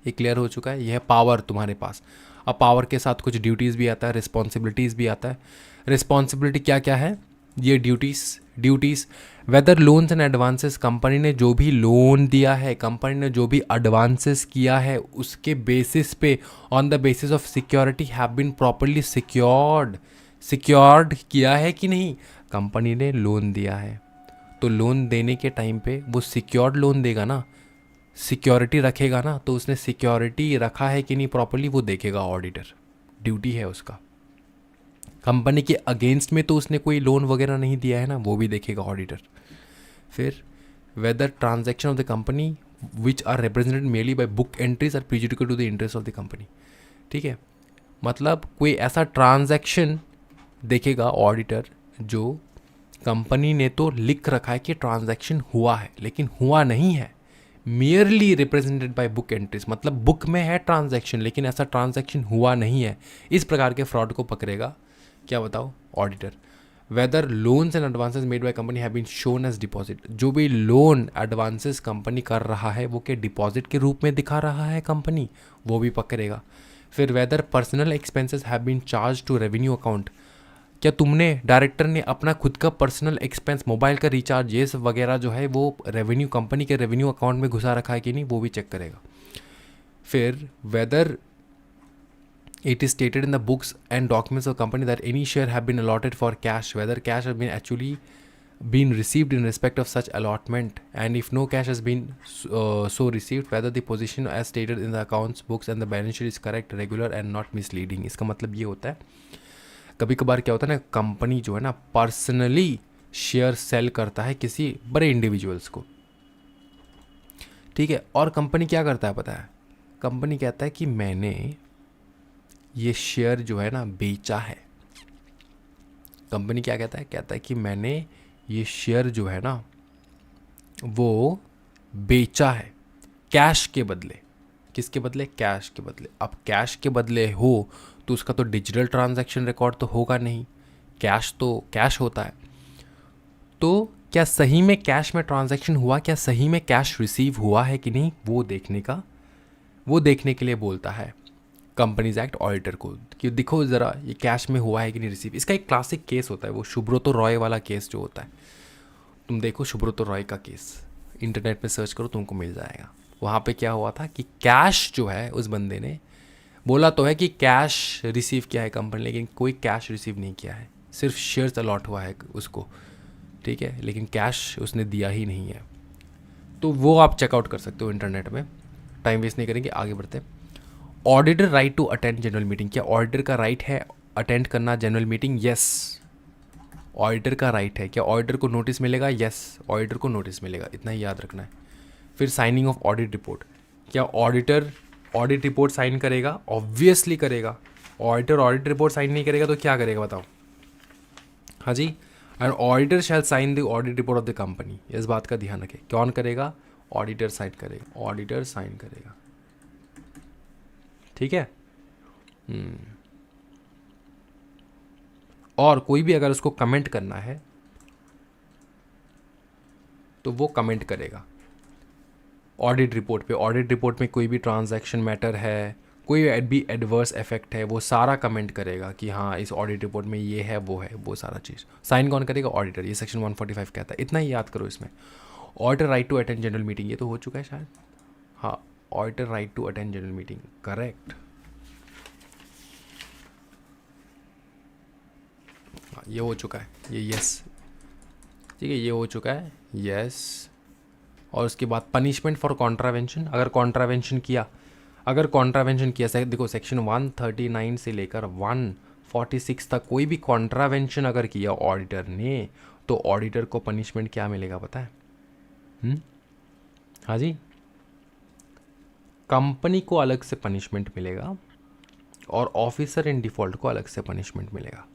S1: ये क्लियर हो चुका है। यह है पावर तुम्हारे पास। अब पावर के साथ कुछ ड्यूटीज़ भी आता है, रिस्पॉन्सिबिलिटीज़ भी आता है। रिस्पॉन्सिबिलिटी क्या क्या है? ये duties whether loans and advances, company ने जो भी लोन दिया है, कंपनी ने जो भी एडवांसेस किया है, उसके बेसिस पे, on the basis of security have been properly secured किया है कि नहीं। कंपनी ने लोन दिया है, तो लोन देने के टाइम पे वो सिक्योर्ड लोन देगा ना, सिक्योरिटी रखेगा ना, तो उसने सिक्योरिटी रखा है कि नहीं प्रॉपरली, वो देखेगा ऑडिटर, ड्यूटी है उसका। कंपनी के अगेंस्ट में तो उसने कोई लोन वगैरह नहीं दिया है ना, वो भी देखेगा ऑडिटर। फिर whether transaction of the company which are represented merely by book entries are prejudicial to the interest of the company, ठीक है। मतलब कोई ऐसा ट्रांजैक्शन देखेगा ऑडिटर जो कंपनी ने तो लिख रखा है कि ट्रांजैक्शन हुआ है, लेकिन हुआ नहीं है, merely represented by book entries, मतलब बुक में है ट्रांजैक्शन लेकिन ऐसा ट्रांजैक्शन हुआ नहीं है। इस प्रकार के फ्रॉड को पकड़ेगा, क्या बताओ, auditor. Whether loans and advances made by company have been shown as deposit, जो भी लोन एडवांसेस कंपनी कर रहा है वो के डिपॉजिट के रूप में दिखा रहा है कंपनी, वो भी पकड़ेगा। फिर whether personal expenses have been charge to revenue account, क्या तुमने, डायरेक्टर ने अपना खुद का पर्सनल एक्सपेंस, मोबाइल का रिचार्ज, ये सब वगैरह जो है वो रेवेन्यू, कंपनी के रेवेन्यू अकाउंट में घुसा रखा है कि नहीं, वो भी चेक करेगा। फिर weather it is stated in the books and documents of the company that any share have been allotted for cash, whether cash have been actually been received in respect of such allotment, and if no cash has been so received, whether the position as stated in the accounts books and the balance sheet is correct, regular and not misleading। इसका मतलब ये होता है, कभी कभार क्या होता है ना, कंपनी जो है ना पर्सनली शेयर सेल करता है किसी बड़े इंडिविजुअल्स को, ठीक है, और कंपनी क्या करता है पता है, कंपनी कहता है कि मैंने ये शेयर जो है ना बेचा है। कंपनी क्या कहता है कि मैंने ये शेयर जो है ना वो बेचा है कैश के बदले। किसके बदले? कैश के बदले। अब कैश के बदले हो तो उसका तो डिजिटल ट्रांजैक्शन रिकॉर्ड तो होगा नहीं, कैश तो कैश होता है। तो क्या सही में कैश में ट्रांजैक्शन हुआ, क्या सही में कैश रिसीव हुआ है कि नहीं, वो देखने के लिए बोलता है कंपनीज एक्ट ऑडिटर को कि दिखो ज़रा ये कैश में हुआ है कि नहीं रिसीव। इसका एक क्लासिक केस होता है, वो सुब्रतो रॉय वाला केस जो होता है, तुम देखो सुब्रतो रॉय का केस, इंटरनेट पे सर्च करो तुमको मिल जाएगा। वहाँ पे क्या हुआ था कि कैश जो है उस बंदे ने बोला तो है कि कैश रिसीव किया है कंपनी, लेकिन कोई कैश रिसीव नहीं किया है, सिर्फ शेयर्स अलॉट हुआ है उसको, ठीक है, लेकिन कैश उसने दिया ही नहीं है। तो वो आप चेकआउट कर सकते हो इंटरनेट में, टाइम वेस्ट नहीं करेंगे, आगे बढ़ते हैं। Auditor right to attend general meeting. क्या ऑडिटर का राइट है अटेंड करना जनरल मीटिंग? यस, ऑडिटर का राइट है। क्या ऑडिटर को नोटिस मिलेगा? यस, ऑडिटर को नोटिस मिलेगा, इतना ही याद रखना है। फिर साइनिंग ऑफ ऑडिट रिपोर्ट। क्या ऑडिटर ऑडिट रिपोर्ट साइन करेगा? ऑब्वियसली करेगा। ऑडिटर ऑडिट रिपोर्ट साइन नहीं करेगा तो क्या करेगा बताओ? हाँ जी, and auditor shall sign the audit report of the company. इस बात का ध्यान रखें, कौन करेगा? ऑडिटर साइन करेगा, ऑडिटर साइन करेगा, ठीक है। और कोई भी अगर उसको कमेंट करना है तो वो कमेंट करेगा ऑडिट रिपोर्ट पे। ऑडिट रिपोर्ट में कोई भी ट्रांजैक्शन मैटर है, कोई भी एडवर्स इफेक्ट है, वो सारा कमेंट करेगा कि हाँ इस ऑडिट रिपोर्ट में ये है, वो सारा चीज़। साइन कौन करेगा? ऑडिटर। ये सेक्शन 145 कहता है, इतना ही याद करो इसमें। Auditor right to attend general meeting, ये तो हो चुका है शायद, हाँ, auditor right to attend general meeting, correct. हाँ, ये हो चुका है, ये यस, ठीक है, ये हो चुका है, यस। और उसके बाद पनिशमेंट फॉर कॉन्ट्रावेंशन। अगर कॉन्ट्रावेंशन किया देखो सेक्शन 139 से लेकर 146 तक कोई भी कॉन्ट्रावेंशन अगर किया ऑडिटर ने, तो ऑडिटर को पनिशमेंट क्या मिलेगा पता है? हाँ जी, कंपनी को अलग से पनिशमेंट मिलेगा और ऑफिसर इन डिफॉल्ट को अलग से पनिशमेंट मिलेगा।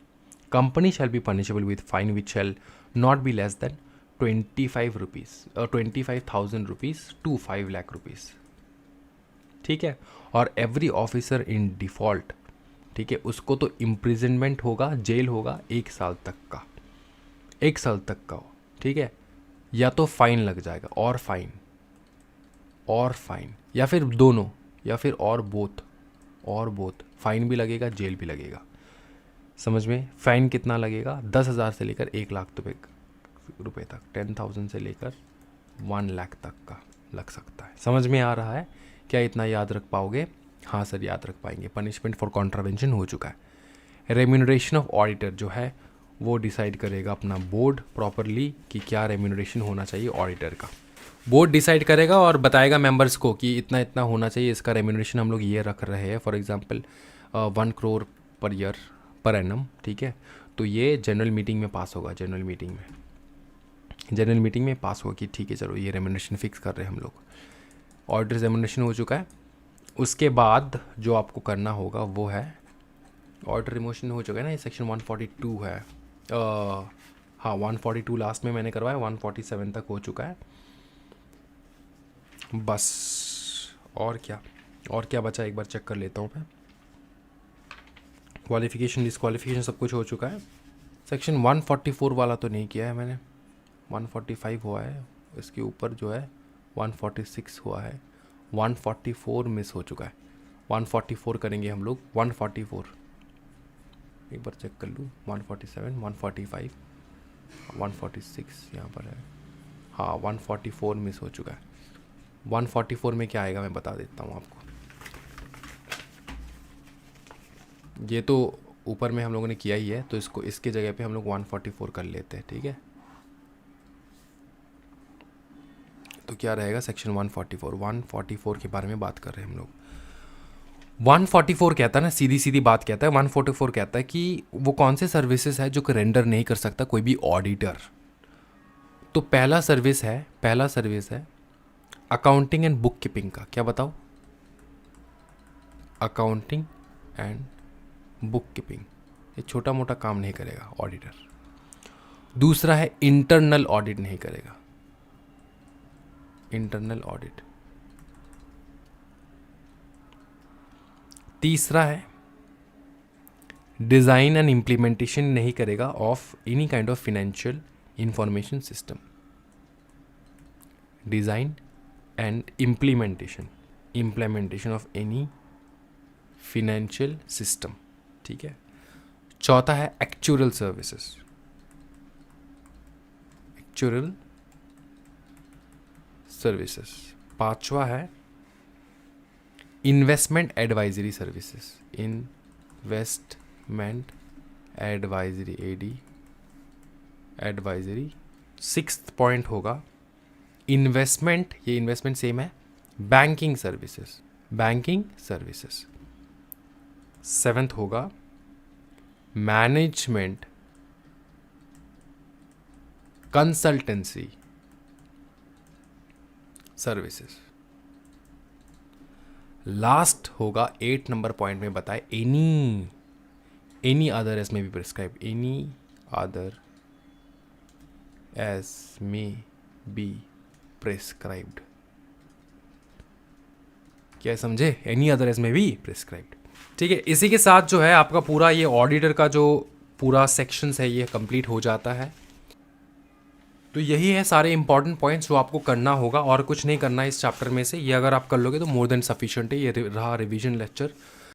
S1: Company shall be punishable with fine which shall not be less than 25,000 rupees to 5 lakh rupees, ठीक है। और एवरी ऑफिसर इन डिफ़ॉल्ट, ठीक है, उसको तो इम्प्रिजनमेंट होगा, जेल होगा 1 साल तक का, 1 साल तक का हो, ठीक है, या तो फाइन लग जाएगा और फाइन या फिर दोनों, या फिर और बोथ फाइन भी लगेगा, जेल भी लगेगा। समझ में? फाइन कितना लगेगा? 10,000 से लेकर 1 लाख रुपए तक, 10,000 से लेकर 1 लाख तक का लग सकता है। समझ में आ रहा है? क्या इतना याद रख पाओगे? हाँ सर, याद रख पाएंगे। पनिशमेंट फॉर कॉन्ट्रावेंशन हो चुका है। रेम्यूनरेशन ऑफ ऑडिटर जो है वो डिसाइड करेगा अपना बोर्ड प्रॉपरली कि क्या रेम्यूनरेशन होना चाहिए ऑडिटर का। बोर्ड डिसाइड करेगा और बताएगा मेंबर्स को कि इतना इतना होना चाहिए, इसका रेम्यूनरेशन हम लोग ये रख रहे हैं, for example 1 crore per year per annum, ठीक है। तो ये जनरल मीटिंग में पास होगा, जनरल मीटिंग में पास होगा कि ठीक है चलो ये रेम्यूनरेशन फिक्स कर रहे हैं हम लोग। ऑडिटर रेम्यूनरेशन हो चुका है। उसके बाद जो आपको करना होगा वो है ऑडिटर रिमोशन हो चुका है ना, ये सेक्शन 142 है। हाँ 142 लास्ट में मैंने करवाया, 147 तक हो चुका है बस। और क्या बचा एक बार चेक कर लेता हूँ मैं। क्वालिफिकेशन डिस्क्वालिफिकेशन सब कुछ हो चुका है। सेक्शन 144 वाला तो नहीं किया है मैंने, 145 हुआ है, इसके ऊपर जो है 146 हुआ है, 144 मिस हो चुका है। 144 करेंगे हम लोग, 144 एक बार चेक कर लूँ, 147, 145, 146 यहाँ पर है, हाँ 144 मिस हो चुका है। 144 में क्या आएगा मैं बता देता हूँ आपको। ये तो ऊपर में हम लोगों ने किया ही है, तो इसको इसके जगह पे हम लोग 144 कर लेते हैं, ठीक है। तो क्या रहेगा, सेक्शन 144 के बारे में बात कर रहे हैं हम लोग। 144 कहता है ना, सीधी सीधी बात कहता है, 144 कहता है कि वो कौन से सर्विसेज है जो रेंडर नहीं कर सकता कोई भी ऑडिटर। तो पहला सर्विस है अकाउंटिंग एंड बुक कीपिंग का। क्या बताओ, अकाउंटिंग एंड बुक कीपिंग, ये छोटा मोटा काम नहीं करेगा ऑडिटर। दूसरा है इंटरनल ऑडिट नहीं करेगा, इंटरनल ऑडिट। तीसरा है डिज़ाइन एंड इम्प्लीमेंटेशन नहीं करेगा of any kind of financial information system. Design and implementation of any financial system, ठीक है। चौथा है एक्चुअल सर्विसेज, पांचवा है investment advisory services, investment advisory. Sixth point होगा इन्वेस्टमेंट, ये इन्वेस्टमेंट सेम है, बैंकिंग सर्विसेज। सेवेंथ होगा मैनेजमेंट कंसल्टेंसी सर्विसेज। लास्ट होगा 8 नंबर पॉइंट में बताए any other as may be prescribe, any other as may be prescribed. क्या समझे, any other as may be prescribed, ठीक है। इसी के साथ जो है आपका पूरा ये ऑडिटर का जो पूरा सेक्शंस है ये कंप्लीट हो जाता है। तो यही है सारे इंपॉर्टेंट पॉइंट्स जो आपको करना होगा, और कुछ नहीं करना है इस चैप्टर में से। ये अगर आप कर लोगे तो मोर देन सफिशिएंट है। ये रहा रिवीजन लेक्चर।